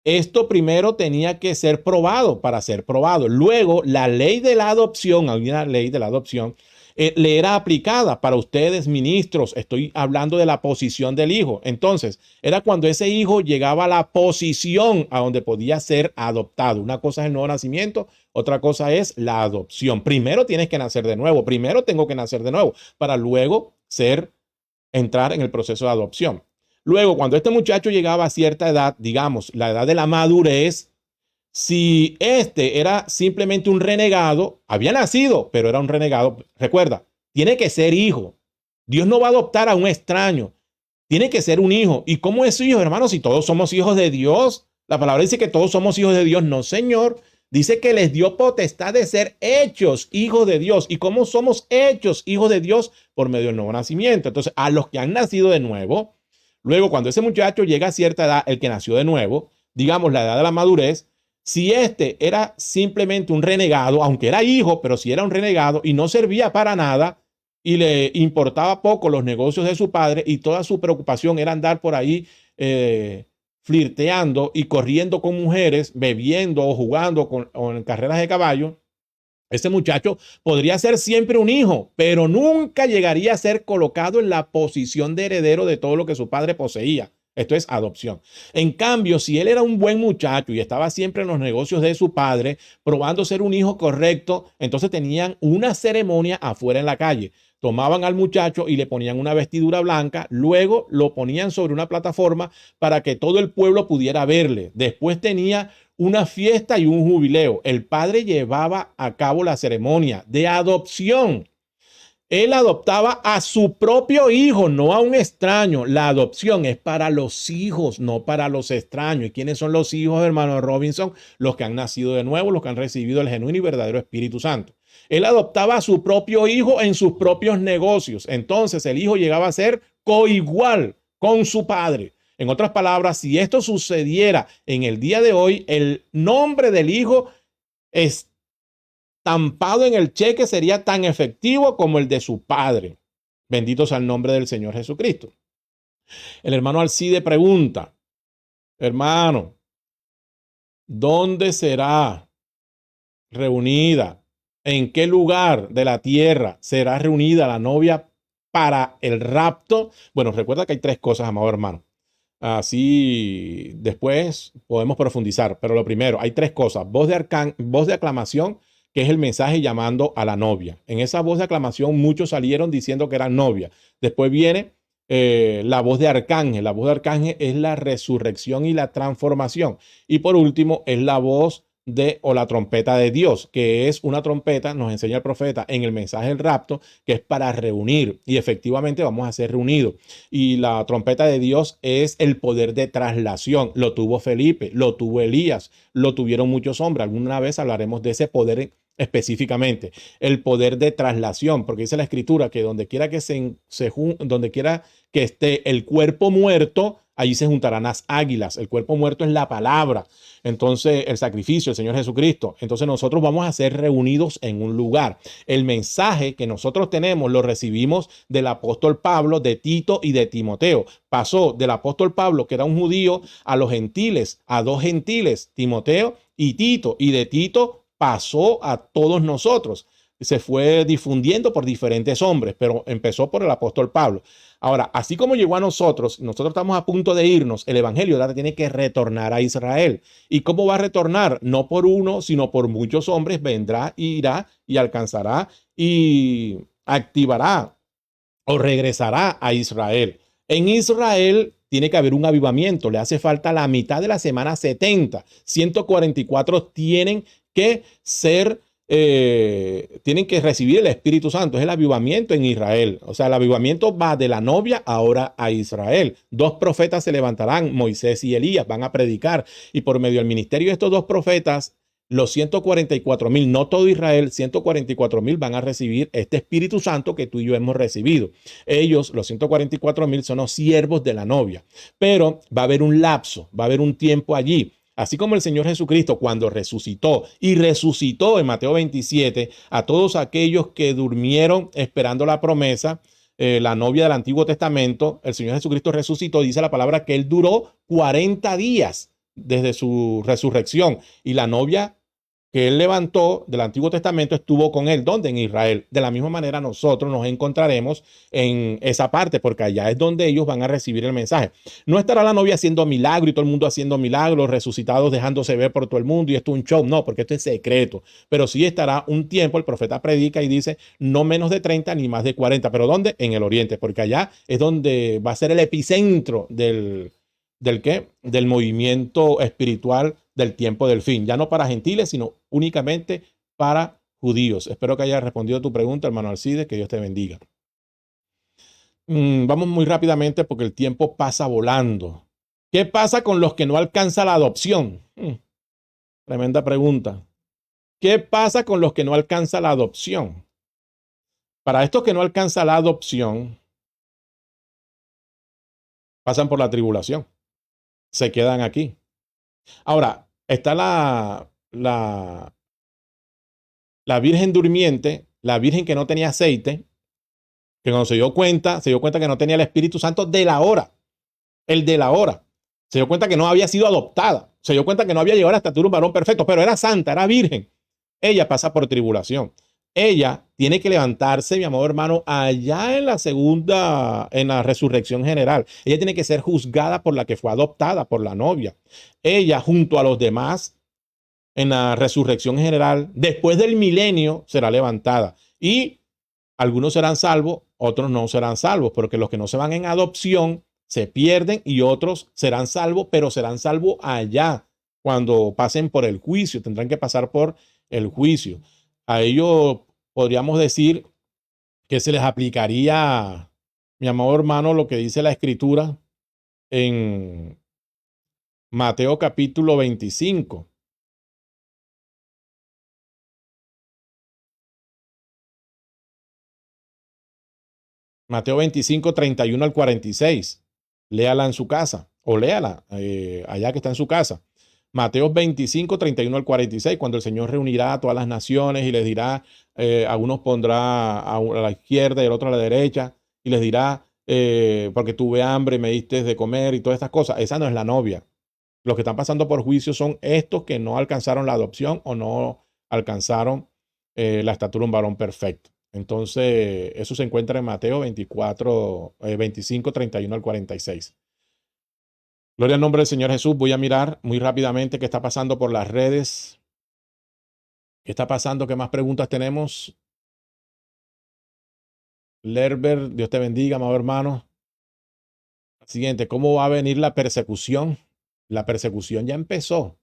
esto primero tenía que ser probado para ser probado. Luego la ley de la adopción, hay una ley de la adopción, le era aplicada para ustedes, ministros. Estoy hablando de la posición del hijo. Entonces, era cuando ese hijo llegaba a la posición a donde podía ser adoptado. Una cosa es el nuevo nacimiento, otra cosa es la adopción. Primero tienes que nacer de nuevo. Primero tengo que nacer de nuevo para luego entrar en el proceso de adopción. Luego, cuando este muchacho llegaba a cierta edad, digamos, la edad de la madurez, si este era simplemente un renegado, había nacido, pero era un renegado, recuerda, tiene que ser hijo. Dios no va a adoptar a un extraño. Tiene que ser un hijo. ¿Y cómo es su hijo, hermanos? Si todos somos hijos de Dios. La palabra dice que todos somos hijos de Dios. No, Señor. Dice que les dio potestad de ser hechos hijos de Dios. ¿Y cómo somos hechos hijos de Dios? Por medio del nuevo nacimiento. Entonces, a los que han nacido de nuevo, luego cuando ese muchacho llega a cierta edad, el que nació de nuevo, digamos la edad de la madurez, si este era simplemente un renegado, aunque era hijo, pero si era un renegado y no servía para nada y le importaba poco los negocios de su padre y toda su preocupación era andar por ahí flirteando y corriendo con mujeres, bebiendo o jugando con carreras de caballo, ese muchacho podría ser siempre un hijo, pero nunca llegaría a ser colocado en la posición de heredero de todo lo que su padre poseía. Esto es adopción. En cambio, si él era un buen muchacho y estaba siempre en los negocios de su padre, probando ser un hijo correcto, entonces tenían una ceremonia afuera en la calle. Tomaban al muchacho y le ponían una vestidura blanca, luego lo ponían sobre una plataforma para que todo el pueblo pudiera verle. Después tenía una fiesta y un jubileo. El padre llevaba a cabo la ceremonia de adopción. Él adoptaba a su propio hijo, no a un extraño. La adopción es para los hijos, no para los extraños. ¿Y quiénes son los hijos, hermano Robinson? Los que han nacido de nuevo, los que han recibido el genuino y verdadero Espíritu Santo. Él adoptaba a su propio hijo en sus propios negocios. Entonces el hijo llegaba a ser coigual con su padre. En otras palabras, si esto sucediera en el día de hoy, el nombre del hijo estampado en el cheque sería tan efectivo como el de su padre. Bendito sea el nombre del Señor Jesucristo. El hermano Alcide pregunta, hermano, ¿dónde será reunida? ¿En qué lugar de la tierra será reunida la novia para el rapto? Bueno, recuerda que hay tres cosas, amado hermano. Así después podemos profundizar, pero lo primero, hay tres cosas. Voz de aclamación, que es el mensaje llamando a la novia. En esa voz de aclamación muchos salieron diciendo que eran novia. Después viene la voz de arcángel. La voz de arcángel es la resurrección y la transformación. Y por último es la voz o la trompeta de Dios, que es una trompeta, nos enseña el profeta en el mensaje del rapto, que es para reunir, y efectivamente vamos a ser reunidos. Y la trompeta de Dios es el poder de traslación. Lo tuvo Felipe, lo tuvo Elías, lo tuvieron muchos hombres. Alguna vez hablaremos de ese poder específicamente, el poder de traslación, porque dice la escritura que donde quiera que donde quiera que esté el cuerpo muerto, allí se juntarán las águilas. El cuerpo muerto es la palabra. Entonces, el sacrificio, el Señor Jesucristo. Entonces, nosotros vamos a ser reunidos en un lugar. El mensaje que nosotros tenemos lo recibimos del apóstol Pablo, de Tito y de Timoteo. Pasó del apóstol Pablo, que era un judío, a los gentiles, a dos gentiles, Timoteo y Tito. Y de Tito pasó a todos nosotros. Se fue difundiendo por diferentes hombres, pero empezó por el apóstol Pablo. Ahora, así como llegó a nosotros estamos a punto de irnos, el evangelio ahora tiene que retornar a Israel. ¿Y cómo va a retornar? No por uno, sino por muchos hombres. Vendrá, irá y alcanzará y activará o regresará a Israel. En Israel tiene que haber un avivamiento. Le hace falta la mitad de la semana 70. 144 tienen que ser tienen que recibir el Espíritu Santo. Es el avivamiento en Israel. O sea, el avivamiento va de la novia ahora a Israel. Dos profetas se levantarán, Moisés y Elías, van a predicar. Y por medio del ministerio de estos dos profetas, los 144,000, no todo Israel, 144,000 van a recibir este Espíritu Santo que tú y yo hemos recibido. Ellos, los 144,000, son los siervos de la novia. Pero va a haber un lapso, va a haber un tiempo allí. Así como el Señor Jesucristo cuando resucitó y resucitó en Mateo 27 a todos aquellos que durmieron esperando la promesa, la novia del Antiguo Testamento, el Señor Jesucristo resucitó, dice la palabra que él duró 40 días desde su resurrección y la novia que él levantó del Antiguo Testamento estuvo con él. ¿Dónde? En Israel. De la misma manera nosotros nos encontraremos en esa parte, porque allá es donde ellos van a recibir el mensaje. No estará la novia haciendo milagros y todo el mundo haciendo milagros, resucitados dejándose ver por todo el mundo y esto es un show. No, porque esto es secreto. Pero sí estará un tiempo, el profeta predica y dice no menos de 30 ni más de 40. ¿Pero dónde? En el oriente, porque allá es donde va a ser el epicentro del movimiento espiritual del tiempo del fin, ya no para gentiles, sino únicamente para judíos. Espero que haya respondido a tu pregunta, hermano Alcides, que Dios te bendiga. Vamos muy rápidamente porque el tiempo pasa volando. ¿Qué pasa con los que no alcanzan la adopción? Tremenda pregunta. ¿Qué pasa con los que no alcanzan la adopción? Para estos que no alcanzan la adopción, pasan por la tribulación. Se quedan aquí. Ahora, está la virgen durmiente, la virgen que no tenía aceite, que cuando se dio cuenta que no tenía el Espíritu Santo de la hora, el de la hora. Se dio cuenta que no había sido adoptada. Se dio cuenta que no había llegado a la estatura de un varón perfecto, pero era santa, era virgen. Ella pasa por tribulación. ella tiene que levantarse, mi amado hermano, allá en la segunda, en la resurrección general. Ella tiene que ser juzgada por la que fue adoptada, por la novia. Ella, junto a los demás, en la resurrección general, después del milenio, será levantada. Y algunos serán salvos, otros no serán salvos, porque los que no se van en adopción se pierden y otros serán salvos, pero serán salvos allá cuando pasen por el juicio, tendrán que pasar por el juicio. A ellos podríamos decir que se les aplicaría, mi amado hermano, lo que dice la escritura en Mateo capítulo 25. Mateo 25, 31 al 46. Léala en su casa o léala allá que está en su casa. Mateo 25, 31 al 46, cuando el Señor reunirá a todas las naciones y les dirá, a unos pondrá a la izquierda y al otro a la derecha, y les dirá, porque tuve hambre y me diste de comer y todas estas cosas. Esa no es la novia. Los que están pasando por juicio son estos que no alcanzaron la adopción o no alcanzaron la estatura de un varón perfecto. Entonces, eso se encuentra en Mateo 24, 25, 31 al 46. Gloria al nombre del Señor Jesús. Voy a mirar muy rápidamente qué está pasando por las redes. ¿Qué está pasando? ¿Qué más preguntas tenemos? Lerber, Dios te bendiga, amado hermano. Siguiente, ¿cómo va a venir la persecución? La persecución ya empezó.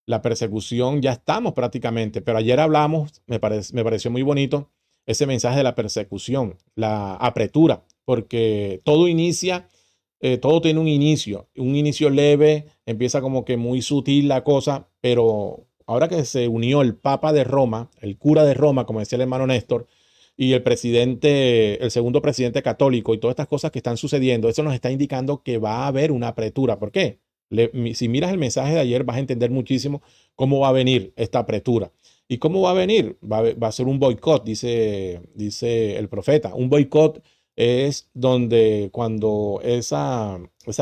La persecución ya estamos prácticamente, pero ayer hablamos, me pareció muy bonito ese mensaje de la persecución, la apretura, porque todo inicia, todo tiene un inicio leve, empieza como que muy sutil la cosa, pero ahora que se unió el Papa de Roma, el cura de Roma, como decía el hermano Néstor, y el presidente, el segundo presidente católico y todas estas cosas que están sucediendo, eso nos está indicando que va a haber una apretura. ¿Por qué? Si miras el mensaje de ayer, vas a entender muchísimo cómo va a venir esta apretura. ¿Y cómo va a venir? Va a ser un boicot, dice el profeta. Un boicot es donde cuando esa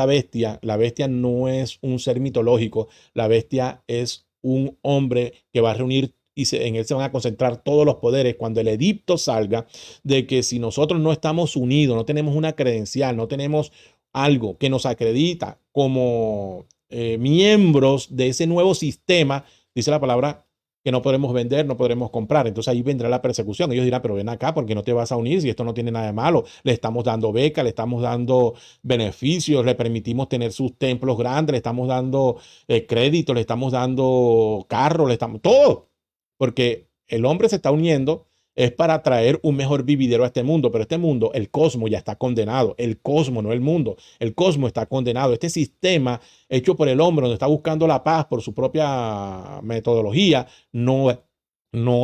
bestia, la bestia no es un ser mitológico, la bestia es un hombre que va a reunir y en él se van a concentrar todos los poderes cuando el edicto salga de que si nosotros no estamos unidos, no tenemos una credencial, no tenemos algo que nos acredita como miembros de ese nuevo sistema, dice la palabra que no podremos vender, no podremos comprar. Entonces ahí vendrá la persecución. Ellos dirán, pero ven acá, ¿porque no te vas a unir si esto no tiene nada de malo? Le estamos dando becas, le estamos dando beneficios, le permitimos tener sus templos grandes, le estamos dando crédito, le estamos dando carros, le estamos todo. Porque el hombre se está uniendo es para traer un mejor vividero a este mundo, pero este mundo, el cosmos ya está condenado, el cosmos, no el mundo, el cosmos está condenado. Este sistema hecho por el hombre, donde está buscando la paz por su propia metodología, no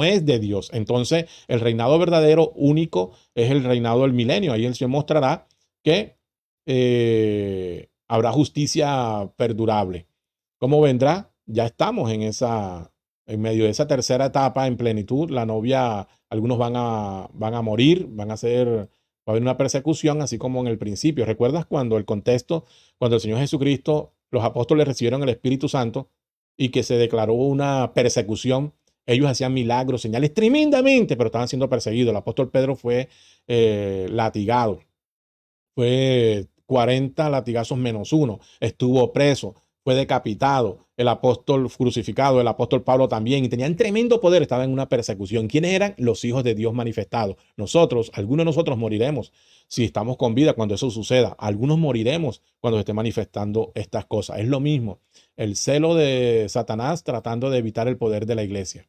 es de Dios. Entonces, el reinado verdadero, único, es el reinado del milenio. Ahí el Señor mostrará que habrá justicia perdurable. ¿Cómo vendrá? Ya estamos en medio de esa tercera etapa en plenitud. La novia, algunos van a morir, va a haber una persecución, así como en el principio. ¿Recuerdas cuando el contexto, cuando el Señor Jesucristo, los apóstoles recibieron el Espíritu Santo y que se declaró una persecución? Ellos hacían milagros, señales tremendamente, pero estaban siendo perseguidos. El apóstol Pedro fue latigado, fue 40 latigazos menos uno, estuvo preso, fue decapitado, el apóstol crucificado, el apóstol Pablo también, y tenían tremendo poder, estaban en una persecución. ¿Quiénes eran? Los hijos de Dios manifestados. Nosotros, algunos de nosotros moriremos si estamos con vida cuando eso suceda. Algunos moriremos cuando se esté manifestando estas cosas. Es lo mismo, el celo de Satanás tratando de evitar el poder de la iglesia.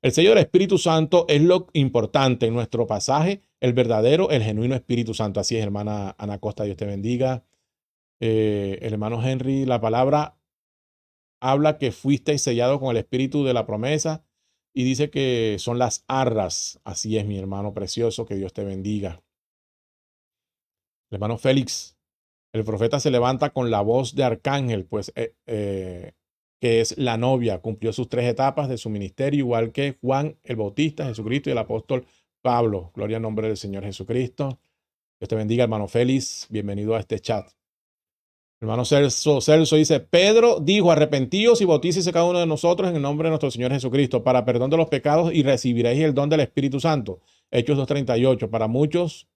El sello del Espíritu Santo es lo importante en nuestro pasaje, el verdadero, el genuino Espíritu Santo. Así es, hermana Ana Costa, Dios te bendiga. El hermano Henry, la palabra habla que fuiste sellado con el Espíritu de la promesa y dice que son las arras. Así es, mi hermano precioso, que Dios te bendiga. El hermano Félix, el profeta se levanta con la voz de arcángel, pues que es la novia, cumplió sus 3 etapas de su ministerio, igual que Juan el Bautista, Jesucristo y el apóstol Pablo. Gloria al nombre del Señor Jesucristo. Dios te bendiga, hermano Félix. Bienvenido a este chat. Hermano Celso dice, Pedro dijo, arrepentíos y bautícese cada uno de nosotros en el nombre de nuestro Señor Jesucristo para perdón de los pecados y recibiréis el don del Espíritu Santo. Hechos 2:38. Para muchos,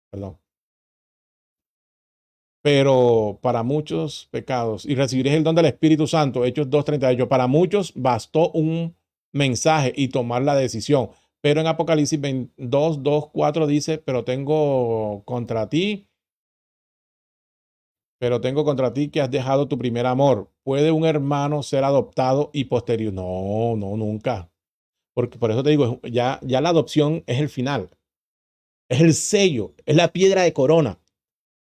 perdón, pero para muchos pecados y recibiréis el don del Espíritu Santo. Hechos 2:38. Para muchos bastó un mensaje y tomar la decisión. Pero en Apocalipsis 22:2-4 dice, pero tengo contra ti que has dejado tu primer amor. ¿Puede un hermano ser adoptado y posterior? No, no, nunca. Porque por eso te digo, ya la adopción es el final. Es el sello, es la piedra de corona.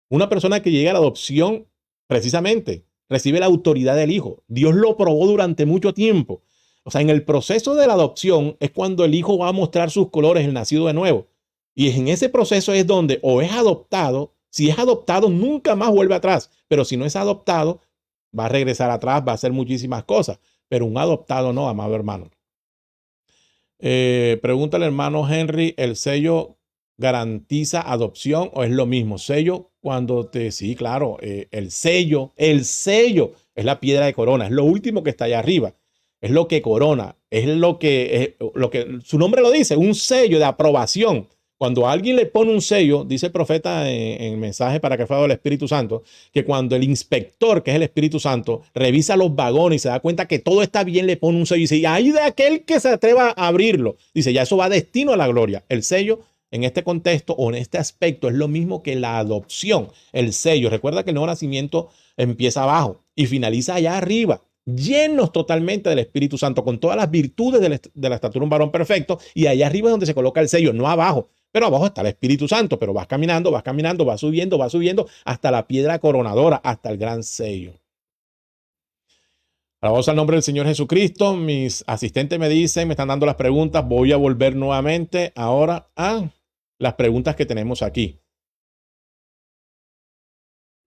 Una persona que llega a la adopción, precisamente, recibe la autoridad del hijo. Dios lo probó durante mucho tiempo. O sea, en el proceso de la adopción es cuando el hijo va a mostrar sus colores, el nacido de nuevo. Y en ese proceso es donde o es adoptado. Si es adoptado, nunca más vuelve atrás. Pero si no es adoptado, va a regresar atrás, va a hacer muchísimas cosas. Pero un adoptado no, amado hermano. Pregunta el hermano Henry, ¿el sello garantiza adopción o es lo mismo? Sello sí, claro, el sello es la piedra de corona, es lo último que está allá arriba, es lo que corona, es lo que su nombre lo dice, un sello de aprobación. Cuando alguien le pone un sello, dice el profeta en el mensaje para que fue del Espíritu Santo, que cuando el inspector, que es el Espíritu Santo, revisa los vagones y se da cuenta que todo está bien, le pone un sello y dice, y ahí de aquel que se atreva a abrirlo, dice, ya eso va destino a la gloria. El sello en este contexto o en este aspecto es lo mismo que la adopción, el sello. Recuerda que el nuevo nacimiento empieza abajo y finaliza allá arriba, llenos totalmente del Espíritu Santo, con todas las virtudes de la estatura de un varón perfecto, y allá arriba es donde se coloca el sello, no abajo. Pero abajo está el Espíritu Santo, pero vas caminando, vas subiendo hasta la piedra coronadora, hasta el gran sello. Alabamos al nombre del Señor Jesucristo. Mis asistentes me dicen, me están dando las preguntas. Voy a volver nuevamente ahora a las preguntas que tenemos aquí.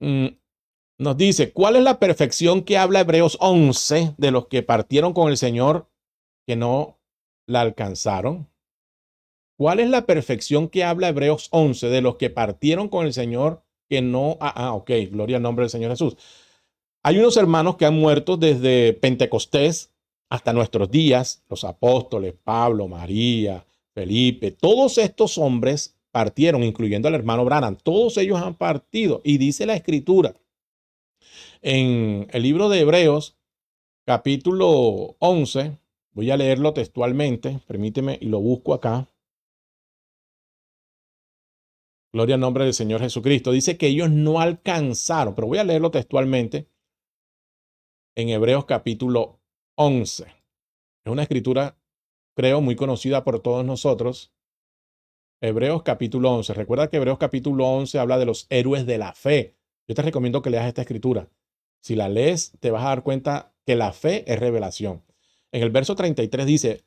Nos dice, ¿cuál es la perfección que habla Hebreos 11 de los que partieron con el Señor que no la alcanzaron? ¿Cuál es la perfección que habla Hebreos 11 de los que partieron con el Señor que no? Ok, gloria al nombre del Señor Jesús. Hay unos hermanos que han muerto desde Pentecostés hasta nuestros días, los apóstoles, Pablo, María, Felipe, todos estos hombres partieron, incluyendo al hermano Branham, todos ellos han partido. Y dice la Escritura en el libro de Hebreos, capítulo 11, voy a leerlo textualmente, permíteme y lo busco acá. Gloria al nombre del Señor Jesucristo. Dice que ellos no alcanzaron, pero voy a leerlo textualmente en Hebreos capítulo 11. Es una escritura, creo, muy conocida por todos nosotros. Hebreos capítulo 11. Recuerda que Hebreos capítulo 11 habla de los héroes de la fe. Yo te recomiendo que leas esta escritura. Si la lees, te vas a dar cuenta que la fe es revelación. En el verso 33 dice,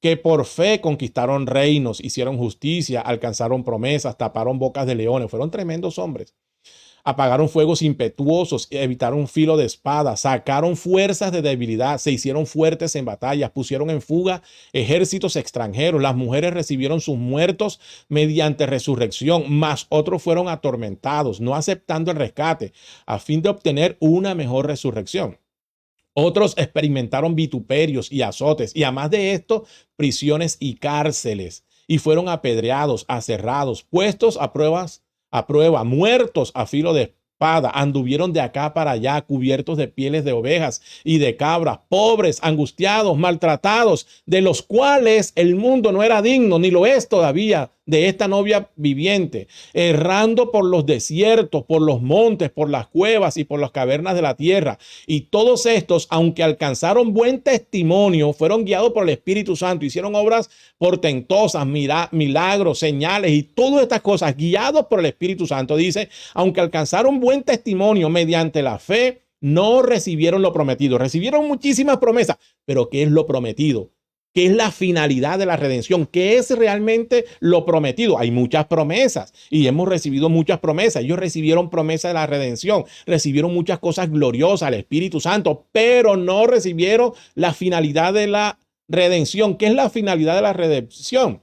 que por fe conquistaron reinos, hicieron justicia, alcanzaron promesas, taparon bocas de leones. Fueron tremendos hombres. Apagaron fuegos impetuosos, evitaron filo de espada, sacaron fuerzas de debilidad, se hicieron fuertes en batallas, pusieron en fuga ejércitos extranjeros. Las mujeres recibieron sus muertos mediante resurrección, mas otros fueron atormentados, no aceptando el rescate, a fin de obtener una mejor resurrección. Otros experimentaron vituperios y azotes, y además de esto, prisiones y cárceles, y fueron apedreados, aserrados, puestos a prueba, muertos a filo de espada, anduvieron de acá para allá, cubiertos de pieles de ovejas y de cabras, pobres, angustiados, maltratados, de los cuales el mundo no era digno, ni lo es todavía, de esta novia viviente, errando por los desiertos, por los montes, por las cuevas y por las cavernas de la tierra. Y todos estos, aunque alcanzaron buen testimonio, fueron guiados por el Espíritu Santo, hicieron obras portentosas, milagros, señales y todas estas cosas, guiados por el Espíritu Santo. Dice, aunque alcanzaron buen testimonio mediante la fe, no recibieron lo prometido. Recibieron muchísimas promesas, pero ¿qué es lo prometido? ¿Qué es la finalidad de la redención? ¿Qué es realmente lo prometido? Hay muchas promesas y hemos recibido muchas promesas. Ellos recibieron promesa de la redención, recibieron muchas cosas gloriosas, el Espíritu Santo, pero no recibieron la finalidad de la redención. ¿Qué es la finalidad de la redención?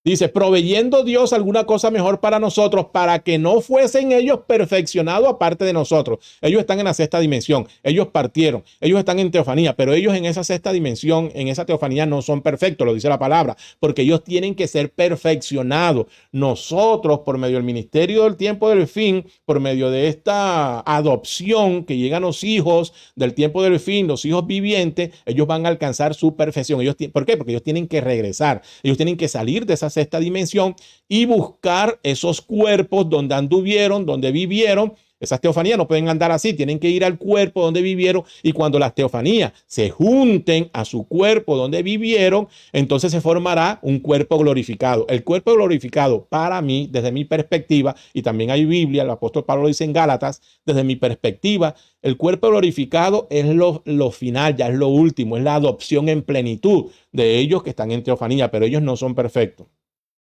Dice, proveyendo Dios alguna cosa mejor para nosotros, para que no fuesen ellos perfeccionados aparte de nosotros. Ellos están en la sexta dimensión, ellos partieron, ellos están en teofanía, pero ellos en esa sexta dimensión, en esa teofanía no son perfectos, lo dice la palabra, porque ellos tienen que ser perfeccionados. Nosotros, por medio del ministerio del tiempo del fin, por medio de esta adopción que llegan los hijos del tiempo del fin, los hijos vivientes, ellos van a alcanzar su perfección. ¿Por qué? Porque ellos tienen que regresar, ellos tienen que salir de esa sexta dimensión y buscar esos cuerpos donde anduvieron, donde vivieron. Esas teofanías no pueden andar así, tienen que ir al cuerpo donde vivieron, y cuando las teofanías se junten a su cuerpo donde vivieron, entonces se formará un cuerpo glorificado. El cuerpo glorificado, para mí, desde mi perspectiva, y también hay Biblia, el apóstol Pablo lo dice en Gálatas, desde mi perspectiva, el cuerpo glorificado es lo final, ya es lo último, es la adopción en plenitud de ellos que están en teofanía, pero ellos no son perfectos.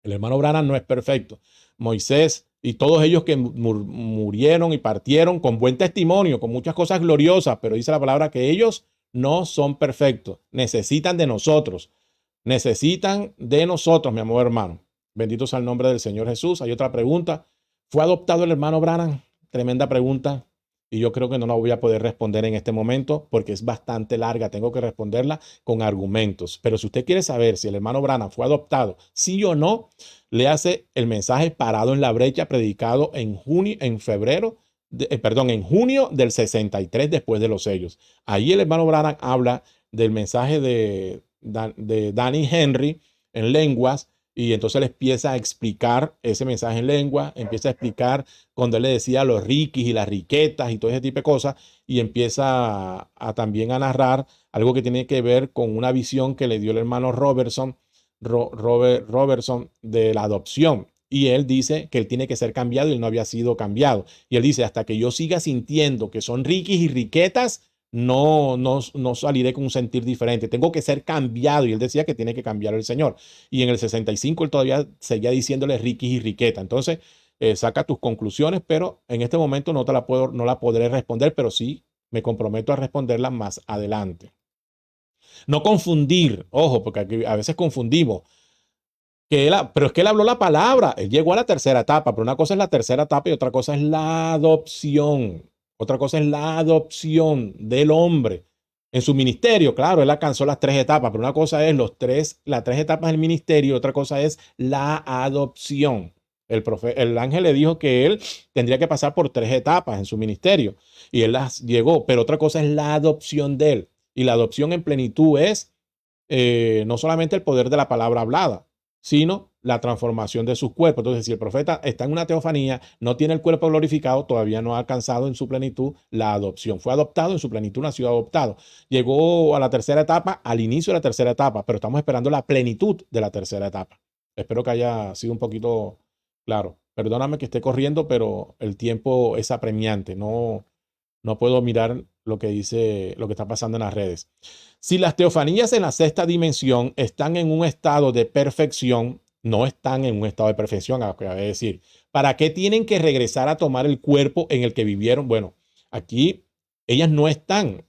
El hermano Branham no es perfecto. Moisés y todos ellos que murieron y partieron con buen testimonio, con muchas cosas gloriosas, pero dice la palabra que ellos no son perfectos. Necesitan de nosotros. Necesitan de nosotros, mi amor hermano. Bendito sea el nombre del Señor Jesús. Hay otra pregunta. ¿Fue adoptado el hermano Branham? Tremenda pregunta. Y yo creo que no la voy a poder responder en este momento porque es bastante larga. Tengo que responderla con argumentos. Pero si usted quiere saber si el hermano Branham fue adoptado, sí o no, le hace el mensaje Parado en la Brecha, predicado en junio del 63 después de los sellos. Ahí el hermano Branham habla del mensaje de Danny Henry en lenguas, y entonces le empieza a explicar ese mensaje en lengua, empieza a explicar cuando él le decía los riquis y las riquetas y todo ese tipo de cosas, y empieza también a narrar algo que tiene que ver con una visión que le dio el hermano Robertson de la adopción. Y él dice que él tiene que ser cambiado y él no había sido cambiado. Y él dice, hasta que yo siga sintiendo que son riquis y riquetas, no saliré con un sentir diferente. Tengo que ser cambiado. Y él decía que tiene que cambiar el Señor. Y en el 65 él todavía seguía diciéndole riquis y riqueta. Entonces, saca tus conclusiones, pero en este momento no la podré responder, pero sí me comprometo a responderla más adelante. No confundir, ojo, porque aquí a veces confundimos. Pero es que él habló la palabra, él llegó a la tercera etapa, pero una cosa es la tercera etapa y otra cosa es la adopción. Otra cosa es la adopción del hombre en su ministerio. Claro, él alcanzó las tres etapas, pero una cosa es las tres etapas del ministerio, otra cosa es la adopción. El ángel le dijo que él tendría que pasar por tres etapas en su ministerio y él las llegó, pero otra cosa es la adopción de él. Y la adopción en plenitud es no solamente el poder de la palabra hablada, sino la transformación de sus cuerpos. Entonces, si el profeta está en una teofanía, no tiene el cuerpo glorificado, todavía no ha alcanzado en su plenitud la adopción. Fue adoptado, en su plenitud nació adoptado. Llegó a la tercera etapa, al inicio de la tercera etapa, pero estamos esperando la plenitud de la tercera etapa. Espero que haya sido un poquito claro. Perdóname que esté corriendo, pero el tiempo es apremiante. No puedo mirar lo que dice, lo que está pasando en las redes. Si las teofanías en la sexta dimensión están en un estado de perfección, no están en un estado de perfección, acabo de decir. ¿Para qué tienen que regresar a tomar el cuerpo en el que vivieron? Bueno, aquí ellas no están.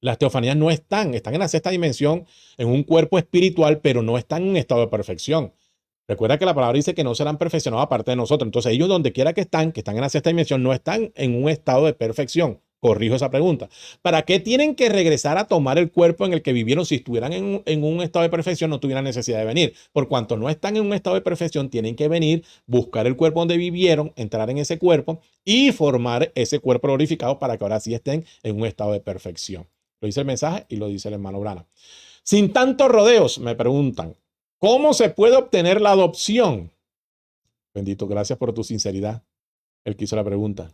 Las teofanías no están en la sexta dimensión, en un cuerpo espiritual, pero no están en un estado de perfección. Recuerda que la palabra dice que no serán perfeccionados aparte de nosotros. Entonces, ellos donde quiera que están en la sexta dimensión, no están en un estado de perfección. Corrijo esa pregunta. ¿Para qué tienen que regresar a tomar el cuerpo en el que vivieron? Si estuvieran en un estado de perfección, no tuvieran necesidad de venir. Por cuanto no están en un estado de perfección, tienen que venir, buscar el cuerpo donde vivieron, entrar en ese cuerpo y formar ese cuerpo glorificado para que ahora sí estén en un estado de perfección. Lo dice el mensaje y lo dice el hermano Branham. Sin tantos rodeos, me preguntan, ¿cómo se puede obtener la adopción? Bendito, gracias por tu sinceridad. El que hizo la pregunta.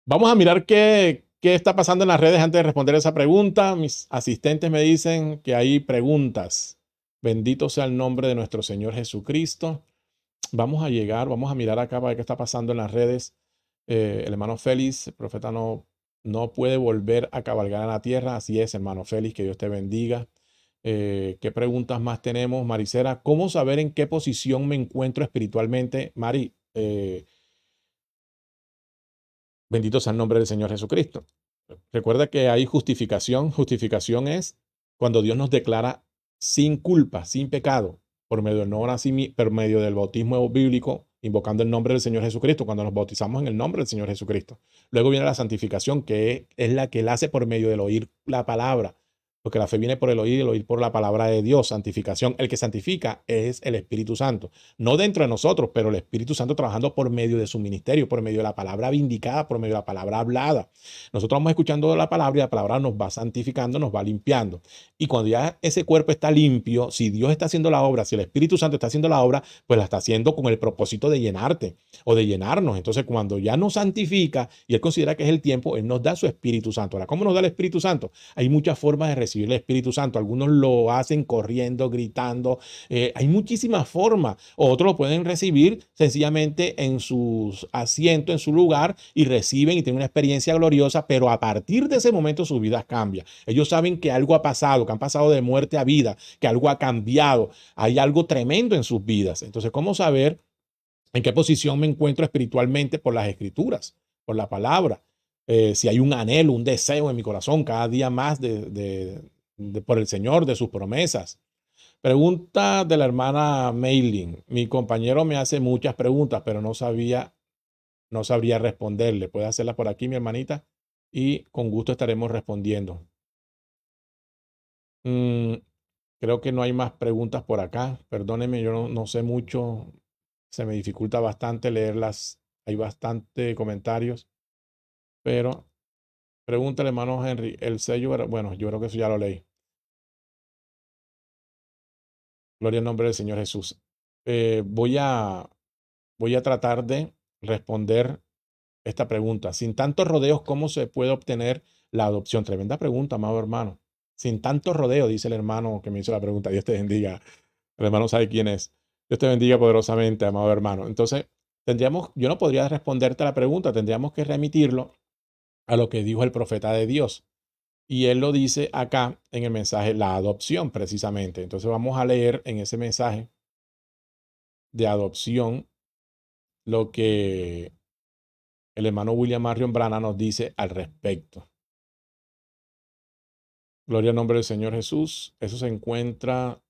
Vamos a mirar qué está pasando en las redes antes de responder esa pregunta. Mis asistentes me dicen que hay preguntas. Bendito sea el nombre de nuestro Señor Jesucristo. Vamos a mirar acá para ver qué está pasando en las redes. El hermano Félix, el profeta no puede volver a cabalgar a la tierra. Así es, hermano Félix, que Dios te bendiga. ¿Qué preguntas más tenemos? Maricela, ¿cómo saber en qué posición me encuentro espiritualmente? Mari, bendito sea el nombre del Señor Jesucristo. Recuerda que hay justificación. Justificación es cuando Dios nos declara sin culpa, sin pecado. por medio del nuevo nacimiento, por medio del bautismo bíblico, invocando el nombre del Señor Jesucristo, cuando nos bautizamos en el nombre del Señor Jesucristo. Luego viene la santificación, que es la que Él hace por medio del oír la palabra. Porque la fe viene por el oír por la palabra de Dios, santificación. El que santifica es el Espíritu Santo. No dentro de nosotros, pero el Espíritu Santo trabajando por medio de su ministerio, por medio de la palabra vindicada, por medio de la palabra hablada. Nosotros vamos escuchando la palabra y la palabra nos va santificando, nos va limpiando. Y cuando ya ese cuerpo está limpio, si Dios está haciendo la obra, si el Espíritu Santo está haciendo la obra, pues la está haciendo con el propósito de llenarte o de llenarnos. Entonces, cuando ya nos santifica y Él considera que es el tiempo, Él nos da su Espíritu Santo. Ahora, ¿cómo nos da el Espíritu Santo? Hay muchas formas de recibir el Espíritu Santo. Algunos lo hacen corriendo, gritando. Hay muchísimas formas. Otros lo pueden recibir sencillamente en su asiento, en su lugar, y reciben y tienen una experiencia gloriosa, pero a partir de ese momento sus vidas cambian. Ellos saben que algo ha pasado, que han pasado de muerte a vida, que algo ha cambiado. Hay algo tremendo en sus vidas. Entonces, ¿cómo saber en qué posición me encuentro espiritualmente? Por las Escrituras, por la palabra. Si hay un anhelo, un deseo en mi corazón cada día más por el Señor, de sus promesas. Pregunta de la hermana Mailing. Mi compañero me hace muchas preguntas, pero no sabría responderle. ¿Puede hacerla por aquí, mi hermanita? Y con gusto estaremos respondiendo. Creo que no hay más preguntas por acá. Perdónenme, yo no sé mucho. Se me dificulta bastante leerlas. Hay bastante comentarios. Pero pregúntale, hermano Henry, el sello, bueno, yo creo que eso ya lo leí. Gloria al nombre del Señor Jesús. Voy a tratar de responder esta pregunta. Sin tantos rodeos, ¿cómo se puede obtener la adopción? Tremenda pregunta, amado hermano. Sin tantos rodeos, dice el hermano que me hizo la pregunta. Dios te bendiga. El hermano sabe quién es. Dios te bendiga poderosamente, amado hermano. Entonces, yo no podría responderte a la pregunta. Tendríamos que remitirlo a lo que dijo el profeta de Dios. Y él lo dice acá en el mensaje, la adopción, precisamente. Entonces vamos a leer en ese mensaje de adopción lo que el hermano William Marion Branham nos dice al respecto. Gloria al nombre del Señor Jesús. Eso se encuentra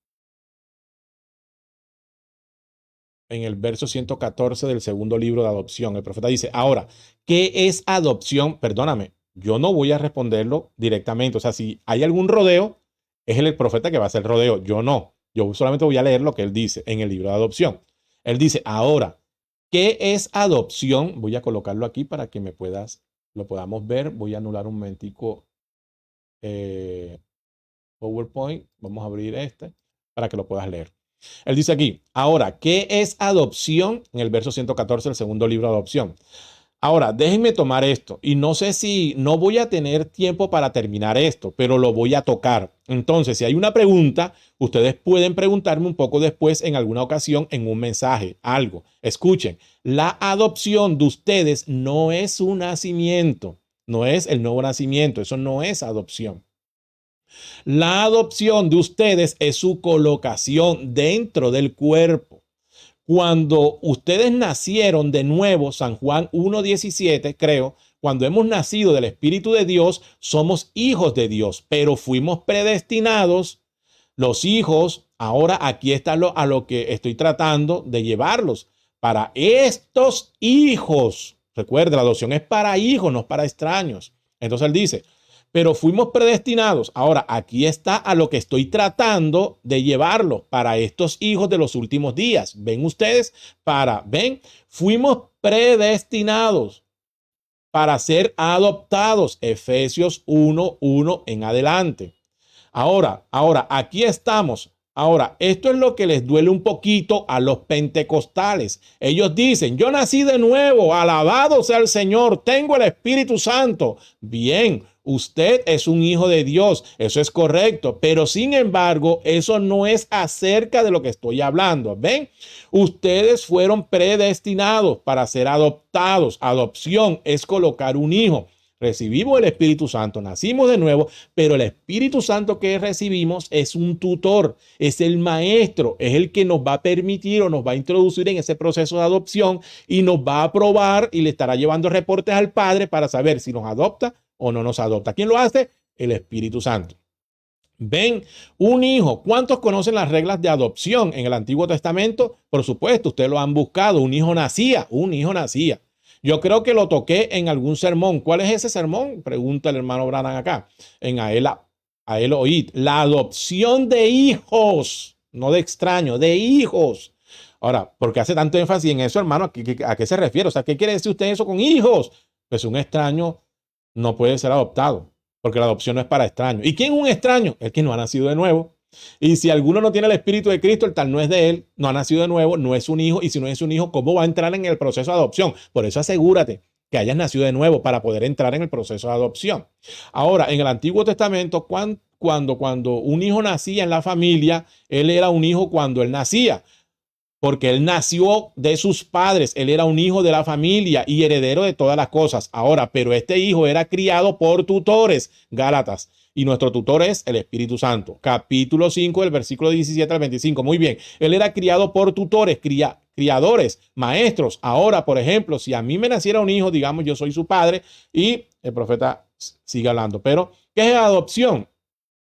en el verso 114 del segundo libro de adopción. El profeta dice, ahora, ¿qué es adopción? Perdóname, yo no voy a responderlo directamente. O sea, si hay algún rodeo, es el profeta que va a hacer rodeo. Yo no. Yo solamente voy a leer lo que él dice en el libro de adopción. Él dice, ahora, ¿qué es adopción? Voy a colocarlo aquí para que lo podamos ver. Voy a anular un momentico PowerPoint. Vamos a abrir este para que lo puedas leer. Él dice aquí, ahora, ¿qué es adopción? En el verso 114 del segundo libro de adopción. Ahora, déjenme tomar esto y no sé si no voy a tener tiempo para terminar esto, pero lo voy a tocar. Entonces, si hay una pregunta, ustedes pueden preguntarme un poco después en alguna ocasión en un mensaje, algo. Escuchen, la adopción de ustedes no es un nacimiento, no es el nuevo nacimiento, eso no es adopción. La adopción de ustedes es su colocación dentro del cuerpo. Cuando ustedes nacieron de nuevo, San Juan 1:17, creo, cuando hemos nacido del Espíritu de Dios, somos hijos de Dios, pero fuimos predestinados, los hijos. Ahora aquí está a lo que estoy tratando de llevarlos. Para estos hijos, recuerda, la adopción es para hijos, no para extraños. Entonces él dice, pero fuimos predestinados. Ahora, aquí está a lo que estoy tratando de llevarlo para estos hijos de los últimos días. ¿Ven ustedes? Fuimos predestinados para ser adoptados. Efesios 1:1 en adelante. Ahora, aquí estamos. Ahora, esto es lo que les duele un poquito a los pentecostales. Ellos dicen, yo nací de nuevo, alabado sea el Señor, tengo el Espíritu Santo. Bien, usted es un hijo de Dios, eso es correcto, pero sin embargo, eso no es acerca de lo que estoy hablando. ¿Ven? Ustedes fueron predestinados para ser adoptados. Adopción es colocar un hijo. Recibimos el Espíritu Santo, nacimos de nuevo, pero el Espíritu Santo que recibimos es un tutor, es el maestro, es el que nos va a permitir o nos va a introducir en ese proceso de adopción y nos va a aprobar y le estará llevando reportes al Padre para saber si nos adopta o no nos adopta. ¿Quién lo hace? El Espíritu Santo. Ven, un hijo. ¿Cuántos conocen las reglas de adopción en el Antiguo Testamento? Por supuesto, ustedes lo han buscado. Un hijo nacía, un hijo nacía. Yo creo que lo toqué en algún sermón. ¿Cuál es ese sermón? Pregunta el hermano Branham acá. En a él oíd. La adopción de hijos, no de extraños, de hijos. Ahora, ¿por qué hace tanto énfasis en eso, hermano? ¿A qué se refiere? O sea, ¿qué quiere decir usted eso con hijos? Pues un extraño no puede ser adoptado, porque la adopción no es para extraños. ¿Y quién es un extraño? El que no ha nacido de nuevo. Y si alguno no tiene el Espíritu de Cristo, el tal no es de él, no ha nacido de nuevo, no es un hijo. Y si no es un hijo, ¿cómo va a entrar en el proceso de adopción? Por eso asegúrate que hayas nacido de nuevo para poder entrar en el proceso de adopción. Ahora, en el Antiguo Testamento, cuando un hijo nacía en la familia, él era un hijo cuando él nacía, porque él nació de sus padres, él era un hijo de la familia y heredero de todas las cosas. Ahora, pero este hijo era criado por tutores, Gálatas, y nuestro tutor es el Espíritu Santo. Capítulo 5 del versículo 17 al 25. Muy bien, él era criado por tutores, criadores, maestros. Ahora, por ejemplo, si a mí me naciera un hijo, digamos, yo soy su padre y el profeta sigue hablando. Pero, ¿qué es adopción?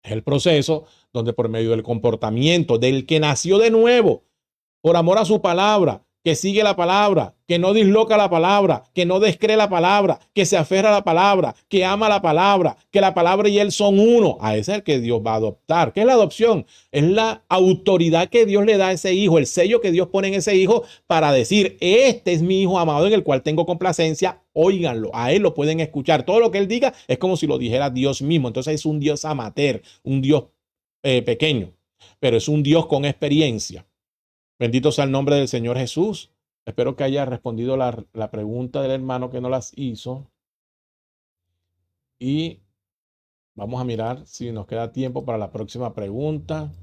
Es el proceso donde por medio del comportamiento del que nació de nuevo, por amor a su palabra, que sigue la palabra, que no disloca la palabra, que no descree la palabra, que se aferra a la palabra, que ama la palabra, que la palabra y él son uno. A ese es el que Dios va a adoptar. ¿Qué es la adopción? Es la autoridad que Dios le da a ese hijo, el sello que Dios pone en ese hijo para decir, este es mi hijo amado en el cual tengo complacencia. Óiganlo, a él lo pueden escuchar. Todo lo que él diga es como si lo dijera Dios mismo. Entonces es un Dios amateur, un Dios pequeño, pero es un Dios con experiencia. Bendito sea el nombre del Señor Jesús. Espero que haya respondido la pregunta del hermano que no las hizo. Y vamos a mirar si nos queda tiempo para la próxima pregunta.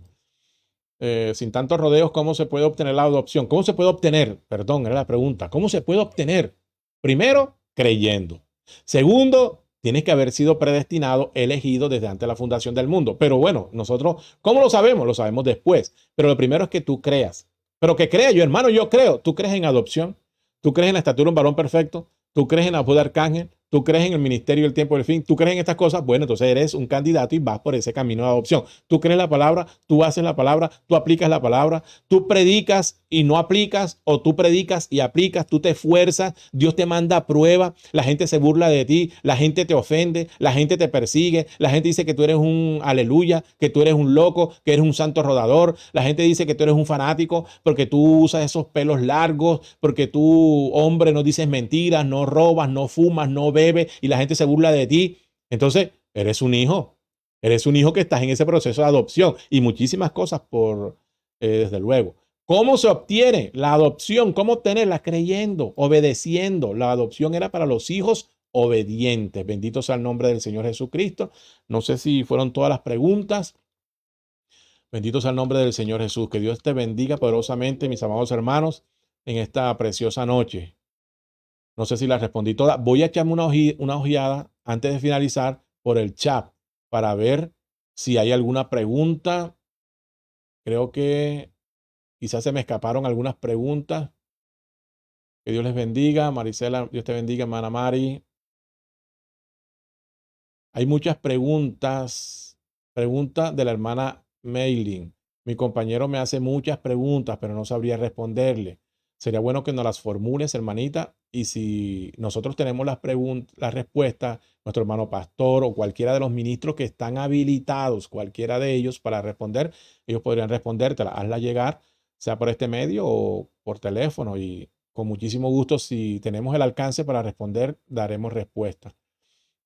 Sin tantos rodeos, ¿cómo se puede obtener la adopción? ¿Cómo se puede obtener? Perdón, era la pregunta. ¿Cómo se puede obtener? Primero, creyendo. Segundo, tienes que haber sido predestinado, elegido desde antes de la fundación del mundo. Pero bueno, nosotros, ¿cómo lo sabemos? Lo sabemos después. Pero lo primero es que tú creas. Pero que crea yo, hermano, yo creo. ¿Tú crees en adopción? ¿Tú crees en la estatura de un varón perfecto? ¿Tú crees en la voz de arcángel? ¿Tú crees en el ministerio del tiempo del fin? ¿Tú crees en estas cosas? Bueno, entonces eres un candidato y vas por ese camino de adopción. Tú crees la palabra, tú haces la palabra, tú aplicas la palabra, tú predicas y no aplicas, o tú predicas y aplicas, tú te esfuerzas, Dios te manda prueba, la gente se burla de ti, la gente te ofende, la gente te persigue, la gente dice que tú eres un aleluya, que tú eres un loco, que eres un santo rodador, la gente dice que tú eres un fanático porque tú usas esos pelos largos, porque tú, hombre, no dices mentiras, no robas, no fumas, no bebes y la gente se burla de ti. Entonces, eres un hijo que estás en ese proceso de adopción y muchísimas cosas desde luego. ¿Cómo se obtiene la adopción? ¿Cómo obtenerla? Creyendo, obedeciendo. La adopción era para los hijos obedientes. Bendito sea el nombre del Señor Jesucristo. No sé si fueron todas las preguntas. Bendito sea el nombre del Señor Jesús. Que Dios te bendiga poderosamente, mis amados hermanos, en esta preciosa noche. No sé si las respondí todas. Voy a echarme una ojeada antes de finalizar por el chat para ver si hay alguna pregunta. Creo que quizás se me escaparon algunas preguntas. Que Dios les bendiga. Marisela, Dios te bendiga, hermana Mari. Hay muchas preguntas. Pregunta de la hermana Mailing. Mi compañero me hace muchas preguntas, pero no sabría responderle. Sería bueno que nos las formules, hermanita. Y si nosotros tenemos las preguntas, las respuestas, nuestro hermano pastor o cualquiera de los ministros que están habilitados, cualquiera de ellos para responder, ellos podrían respondértela. Hazla llegar, sea por este medio o por teléfono. Y con muchísimo gusto, si tenemos el alcance para responder, daremos respuesta.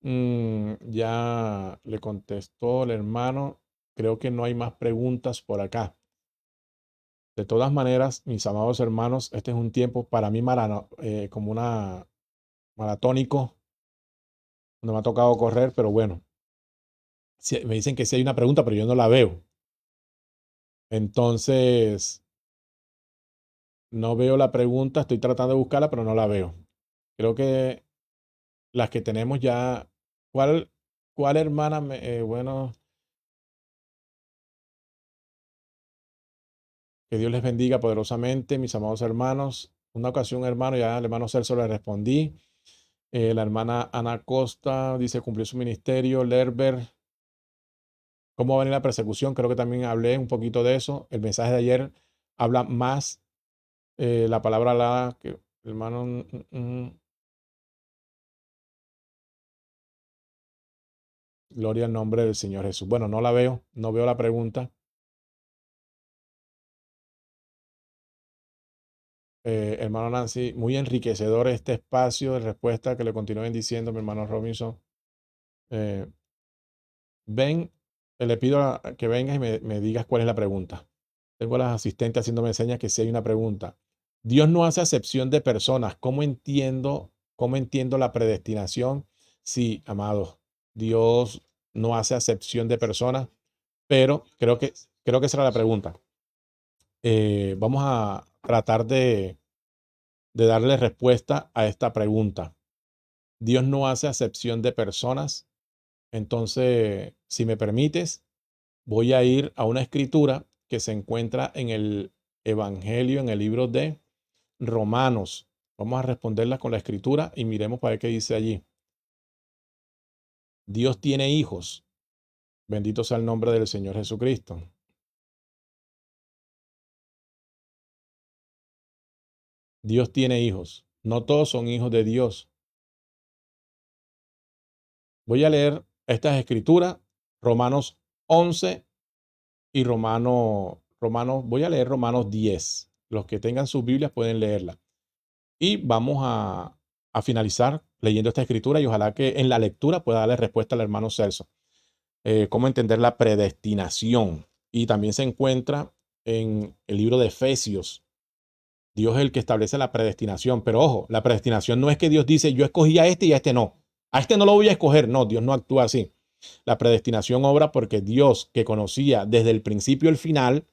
Ya le contestó el hermano. Creo que no hay más preguntas por acá. De todas maneras, mis amados hermanos, este es un tiempo para mí como una maratónico, donde me ha tocado correr, pero bueno, me dicen que sí hay una pregunta, pero yo no la veo. Entonces, no veo la pregunta, estoy tratando de buscarla, pero no la veo. Creo que las que tenemos ya, ¿cuál hermana? Bueno, que Dios les bendiga poderosamente, mis amados hermanos. Una ocasión, hermano, ya al hermano Celso le respondí. La hermana Ana Costa dice, cumplió su ministerio. Lerber, ¿Cómo va a venir la persecución? Creo que también hablé un poquito de eso. El mensaje de ayer habla más la palabra la que, hermano, gloria al nombre del Señor Jesús. Bueno, no la veo, no veo la pregunta. Hermano Nancy, muy enriquecedor este espacio de respuesta, que le continúen diciendo, mi hermano Robinson. Eh, ven, le pido que vengas y me digas cuál es la pregunta. Tengo a las asistentes haciéndome señas que si hay una pregunta. Dios no hace acepción de personas. Cómo entiendo la predestinación? Sí, amados, Dios no hace acepción de personas, pero creo que esa era la pregunta. Vamos a tratar de darle respuesta a esta pregunta. Dios no hace acepción de personas. Entonces, si me permites, voy a ir a una escritura que se encuentra en el Evangelio, en el libro de Romanos. Vamos a responderla con la escritura y miremos para ver qué dice allí. Dios tiene hijos. Bendito sea el nombre del Señor Jesucristo. Dios tiene hijos. No todos son hijos de Dios. Voy a leer estas escrituras, Romanos 11 y voy a leer Romanos 10. Los que tengan sus Biblias pueden leerla. Y vamos a finalizar leyendo esta escritura y ojalá que en la lectura pueda darle respuesta al hermano Celso. Cómo entender la predestinación. Y también se encuentra en el libro de Efesios. Dios es el que establece la predestinación. Pero ojo, la predestinación no es que Dios dice, yo escogí a este y a este no. A este no lo voy a escoger. No, Dios no actúa así. La predestinación obra porque Dios, que conocía desde el principio el final,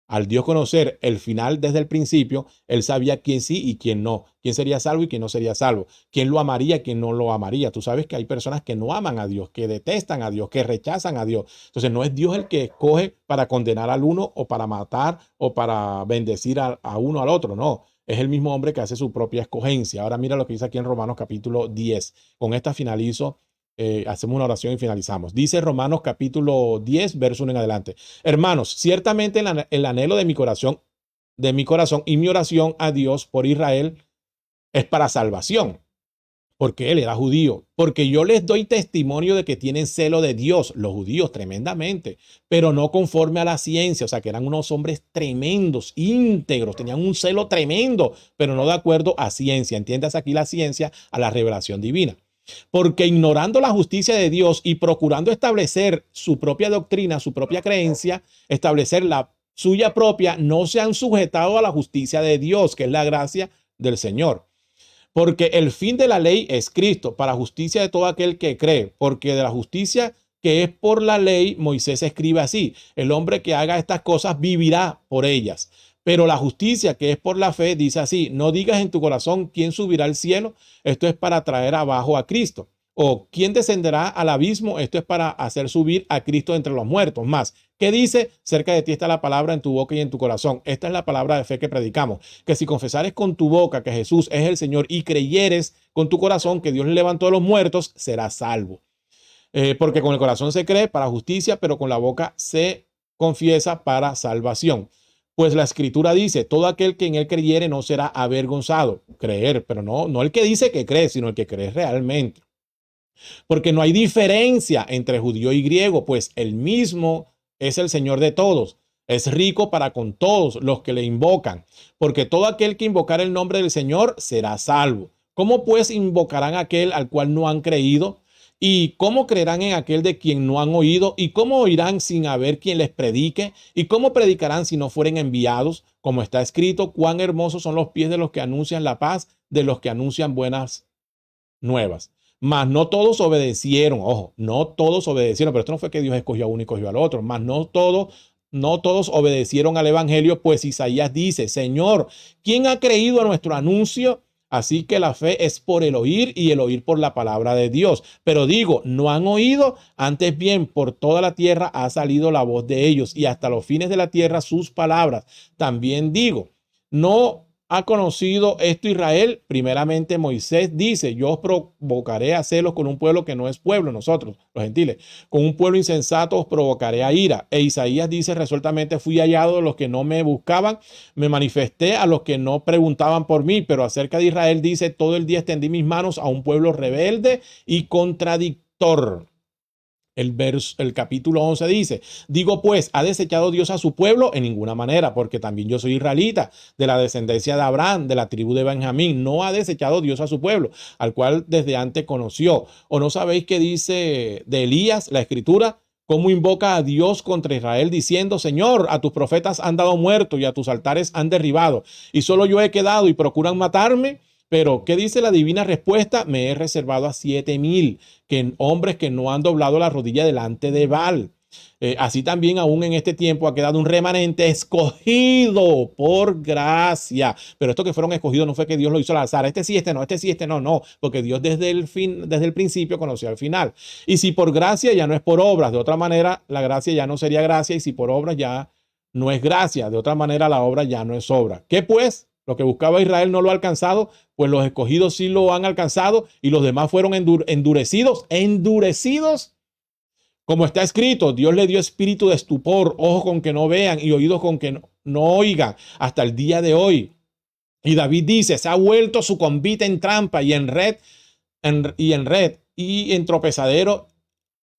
al Dios conocer el final desde el principio, él sabía quién sí y quién no, quién sería salvo y quién no sería salvo, quién lo amaría y quién no lo amaría. Tú sabes que hay personas que no aman a Dios, que detestan a Dios, que rechazan a Dios. Entonces no es Dios el que escoge para condenar al uno o para matar o para bendecir a uno al otro, no. Es el mismo hombre que hace su propia escogencia. Ahora mira lo que dice aquí en Romanos capítulo 10. Con esta finalizo. Hacemos una oración y finalizamos. Dice Romanos capítulo 10, verso 1 en adelante. Hermanos, ciertamente el anhelo de mi corazón y mi oración a Dios por Israel es para salvación, porque él era judío, porque yo les doy testimonio de que tienen celo de Dios, los judíos tremendamente, pero no conforme a la ciencia, o sea que eran unos hombres tremendos, íntegros, tenían un celo tremendo, pero no de acuerdo a ciencia. Entiendas aquí la ciencia a la revelación divina. Porque ignorando la justicia de Dios y procurando establecer su propia doctrina, su propia creencia, establecer la suya propia, no se han sujetado a la justicia de Dios, que es la gracia del Señor. Porque el fin de la ley es Cristo, para justicia de todo aquel que cree. Porque de la justicia que es por la ley, Moisés escribe así: el hombre que haga estas cosas vivirá por ellas. Pero la justicia que es por la fe dice así: no digas en tu corazón quién subirá al cielo, esto es para traer abajo a Cristo. O quién descenderá al abismo, esto es para hacer subir a Cristo entre los muertos. Más, ¿qué dice? Cerca de ti está la palabra en tu boca y en tu corazón. Esta es la palabra de fe que predicamos: que si confesares con tu boca que Jesús es el Señor y creyeres con tu corazón que Dios le levantó de los muertos, serás salvo. Porque con el corazón se cree para justicia, pero con la boca se confiesa para salvación. Pues la escritura dice: todo aquel que en él creyere no será avergonzado. Creer, pero no el que dice que cree, sino el que cree realmente. Porque no hay diferencia entre judío y griego, pues el mismo es el Señor de todos. Es rico para con todos los que le invocan, porque todo aquel que invocar el nombre del Señor será salvo. ¿Cómo pues invocarán a aquel al cual no han creído? ¿Y cómo creerán en aquel de quien no han oído? ¿Y cómo oirán sin haber quien les predique? ¿Y cómo predicarán si no fueren enviados? Como está escrito: cuán hermosos son los pies de los que anuncian la paz, de los que anuncian buenas nuevas. Mas no todos obedecieron, ojo, no todos obedecieron, pero esto no fue que Dios escogió a uno y escogió al otro, mas no todos obedecieron al evangelio, pues Isaías dice: Señor, ¿quién ha creído a nuestro anuncio? Así que la fe es por el oír y el oír por la palabra de Dios. Pero digo, no han oído, antes bien por toda la tierra ha salido la voz de ellos y hasta los fines de la tierra sus palabras. También digo, no ha conocido esto Israel? Primeramente Moisés dice, yo os provocaré a celos con un pueblo que no es pueblo, nosotros, los gentiles. Con un pueblo insensato os provocaré a ira. E Isaías dice, resueltamente fui hallado de los que no me buscaban, me manifesté a los que no preguntaban por mí. Pero acerca de Israel dice, todo el día extendí mis manos a un pueblo rebelde y contradictor. El capítulo 11 dice, digo pues, ¿ha desechado Dios a su pueblo? En ninguna manera, porque también yo soy israelita, de la descendencia de Abraham, de la tribu de Benjamín. No ha desechado Dios a su pueblo, al cual desde antes conoció. ¿O no sabéis qué dice de Elías la escritura? ¿Cómo invoca a Dios contra Israel diciendo, Señor, a tus profetas han dado muerto y a tus altares han derribado, y solo yo he quedado y procuran matarme? Pero, ¿qué dice la divina respuesta? Me he reservado a 7,000 hombres que no han doblado la rodilla delante de Baal. Así también aún en este tiempo ha quedado un remanente escogido por gracia. Pero estos que fueron escogidos no fue que Dios lo hizo al azar. Este sí, este no, este sí, este no, no. Porque Dios desde el principio conoció al final. Y si por gracia ya no es por obras. De otra manera, la gracia ya no sería gracia. Y si por obras ya no es gracia. De otra manera, la obra ya no es obra. ¿Qué pues? Lo que buscaba Israel no lo ha alcanzado, pues los escogidos sí lo han alcanzado y los demás fueron endurecidos, como está escrito. Dios le dio espíritu de estupor, ojos con que no vean y oídos con que no oigan hasta el día de hoy. Y David dice, se ha vuelto su convite en trampa y en red y en tropezadero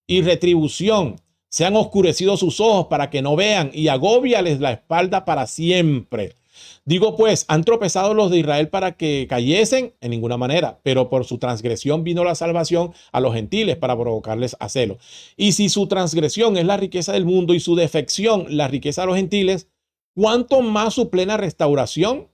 y retribución. Se han oscurecido sus ojos para que no vean y agóbiales la espalda para siempre. Digo pues, ¿han tropezado los de Israel para que cayesen? En ninguna manera, pero por su transgresión vino la salvación a los gentiles para provocarles a celo. Y si su transgresión es la riqueza del mundo y su defección la riqueza de los gentiles, ¿cuánto más su plena restauración?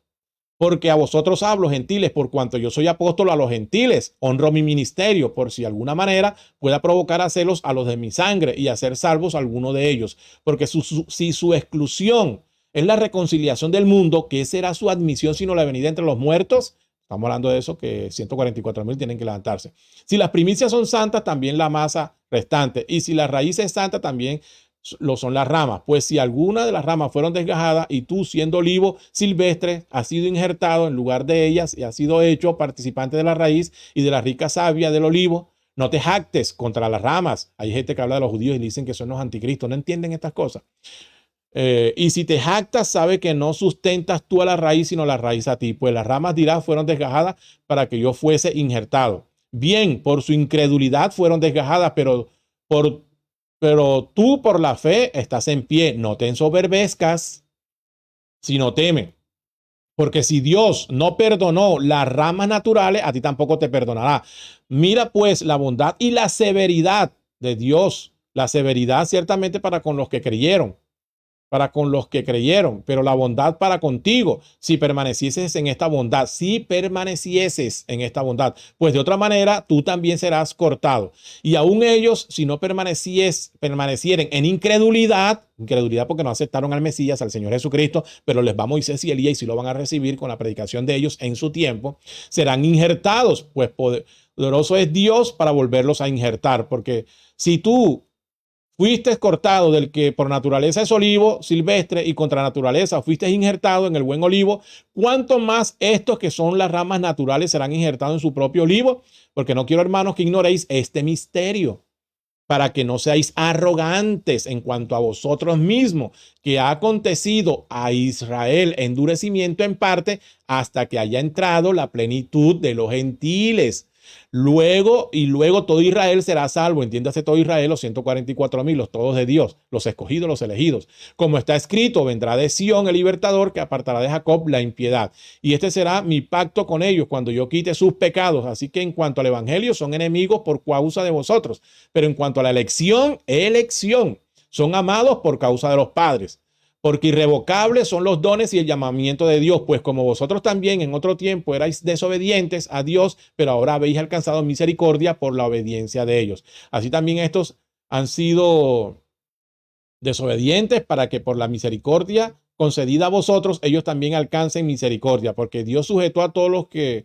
Porque a vosotros hablo, gentiles, por cuanto yo soy apóstol a los gentiles, honro mi ministerio, por si de alguna manera pueda provocar a celos a los de mi sangre y hacer salvos a alguno de ellos. Porque si su exclusión es la reconciliación del mundo, ¿qué será su admisión sino la venida entre los muertos? Estamos hablando de eso, que 144,000 tienen que levantarse. Si las primicias son santas, también la masa restante. Y si la raíz es santa, también lo son las ramas. Pues si alguna de las ramas fueron desgajadas y tú, siendo olivo silvestre, has sido injertado en lugar de ellas y has sido hecho participante de la raíz y de la rica savia del olivo, no te jactes contra las ramas. Hay gente que habla de los judíos y dicen que son los anticristos. No entienden estas cosas. Y si te jactas, sabe que no sustentas tú a la raíz, sino la raíz a ti. Pues las ramas, dirás, fueron desgajadas para que yo fuese injertado. Bien, por su incredulidad fueron desgajadas, pero tú por la fe estás en pie. No te ensoberbezcas, sino teme. Porque si Dios no perdonó las ramas naturales, a ti tampoco te perdonará. Mira pues la bondad y la severidad de Dios. La severidad ciertamente para con los que creyeron, pero la bondad para contigo, si permanecieses en esta bondad, pues de otra manera tú también serás cortado. Y aún ellos, si no permanecieren en incredulidad porque no aceptaron al Mesías, al Señor Jesucristo, pero les va Moisés y Elías y sí lo van a recibir con la predicación de ellos en su tiempo, serán injertados, pues poderoso es Dios para volverlos a injertar, porque si tú fuiste cortado del que por naturaleza es olivo silvestre y contra naturaleza fuiste injertado en el buen olivo, ¿cuánto más estos que son las ramas naturales serán injertados en su propio olivo? Porque no quiero, hermanos, que ignoréis este misterio, para que no seáis arrogantes en cuanto a vosotros mismos, que ha acontecido a Israel endurecimiento en parte hasta que haya entrado la plenitud de los gentiles. Luego todo Israel será salvo. Entiéndase todo Israel, los 144,000, los todos de Dios, los escogidos, los elegidos. Como está escrito, vendrá de Sión el libertador que apartará de Jacob la impiedad. Y este será mi pacto con ellos cuando yo quite sus pecados. Así que en cuanto al evangelio, son enemigos por causa de vosotros. Pero en cuanto a la elección, son amados por causa de los padres. Porque irrevocables son los dones y el llamamiento de Dios, pues como vosotros también en otro tiempo erais desobedientes a Dios, pero ahora habéis alcanzado misericordia por la obediencia de ellos. Así también estos han sido desobedientes para que por la misericordia concedida a vosotros, ellos también alcancen misericordia, porque Dios sujetó a todos los que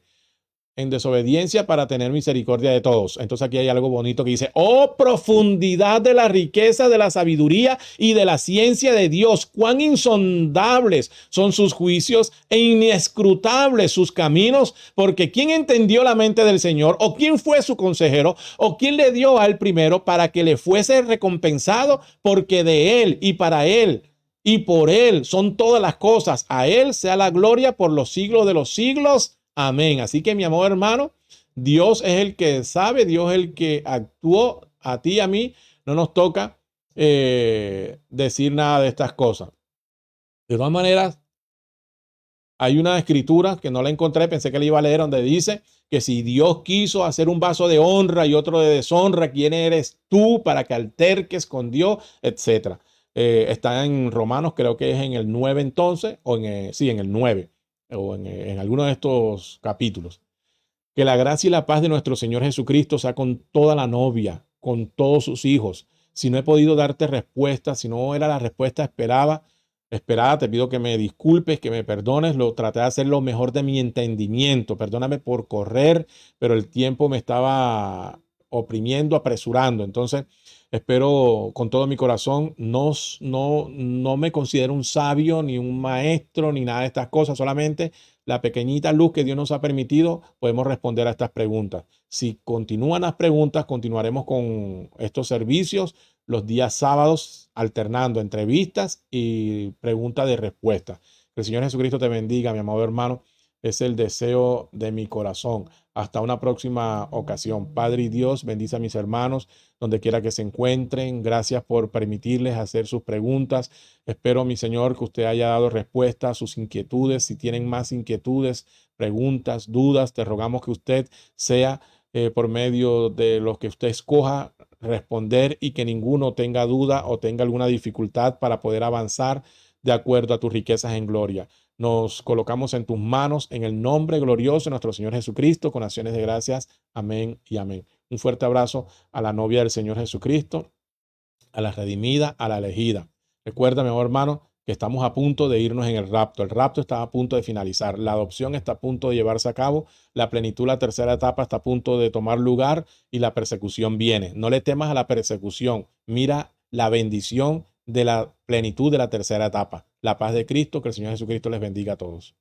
en desobediencia para tener misericordia de todos. Entonces aquí hay algo bonito que dice, oh profundidad de la riqueza, de la sabiduría y de la ciencia de Dios, cuán insondables son sus juicios e inescrutables sus caminos, porque ¿quién entendió la mente del Señor? ¿O quién fue su consejero? ¿O quién le dio al primero para que le fuese recompensado? Porque de él y para él y por él son todas las cosas. A él sea la gloria por los siglos de los siglos. Amén. Así que mi amado hermano, Dios es el que sabe, Dios es el que actuó. A ti y a mí no nos toca decir nada de estas cosas. De todas maneras, hay una escritura que no la encontré, pensé que la iba a leer, donde dice que si Dios quiso hacer un vaso de honra y otro de deshonra, ¿quién eres tú para que alterques con Dios? Etcétera. Está en Romanos, creo que es en el 9 entonces, o sí, en el 9, o en alguno de estos capítulos. Que la gracia y la paz de nuestro Señor Jesucristo sea con toda la novia, con todos sus hijos. Si no he podido darte respuesta, si no era la respuesta esperada, te pido que me disculpes, que me perdones. Lo traté de hacer lo mejor de mi entendimiento. Perdóname por correr, pero el tiempo me estaba oprimiendo, apresurando. Entonces, espero con todo mi corazón, no me considero un sabio, ni un maestro, ni nada de estas cosas, solamente la pequeñita luz que Dios nos ha permitido, podemos responder a estas preguntas. Si continúan las preguntas, continuaremos con estos servicios los días sábados, alternando entrevistas y preguntas de respuesta. Que el Señor Jesucristo te bendiga, mi amado hermano. Es el deseo de mi corazón. Hasta una próxima ocasión. Padre y Dios, bendice a mis hermanos donde quiera que se encuentren. Gracias por permitirles hacer sus preguntas. Espero, mi Señor, que usted haya dado respuesta a sus inquietudes. Si tienen más inquietudes, preguntas, dudas, te rogamos que usted sea por medio de los que usted escoja responder y que ninguno tenga duda o tenga alguna dificultad para poder avanzar de acuerdo a tus riquezas en gloria. Nos colocamos en tus manos en el nombre glorioso de nuestro Señor Jesucristo con acciones de gracias. Amén y amén. Un fuerte abrazo a la novia del Señor Jesucristo, a la redimida, a la elegida. Recuerda, mi amor hermano, que estamos a punto de irnos en el rapto. El rapto está a punto de finalizar. La adopción está a punto de llevarse a cabo. La plenitud, la tercera etapa, está a punto de tomar lugar y la persecución viene. No le temas a la persecución. Mira la bendición de la plenitud de la tercera etapa. La paz de Cristo, que el Señor Jesucristo les bendiga a todos.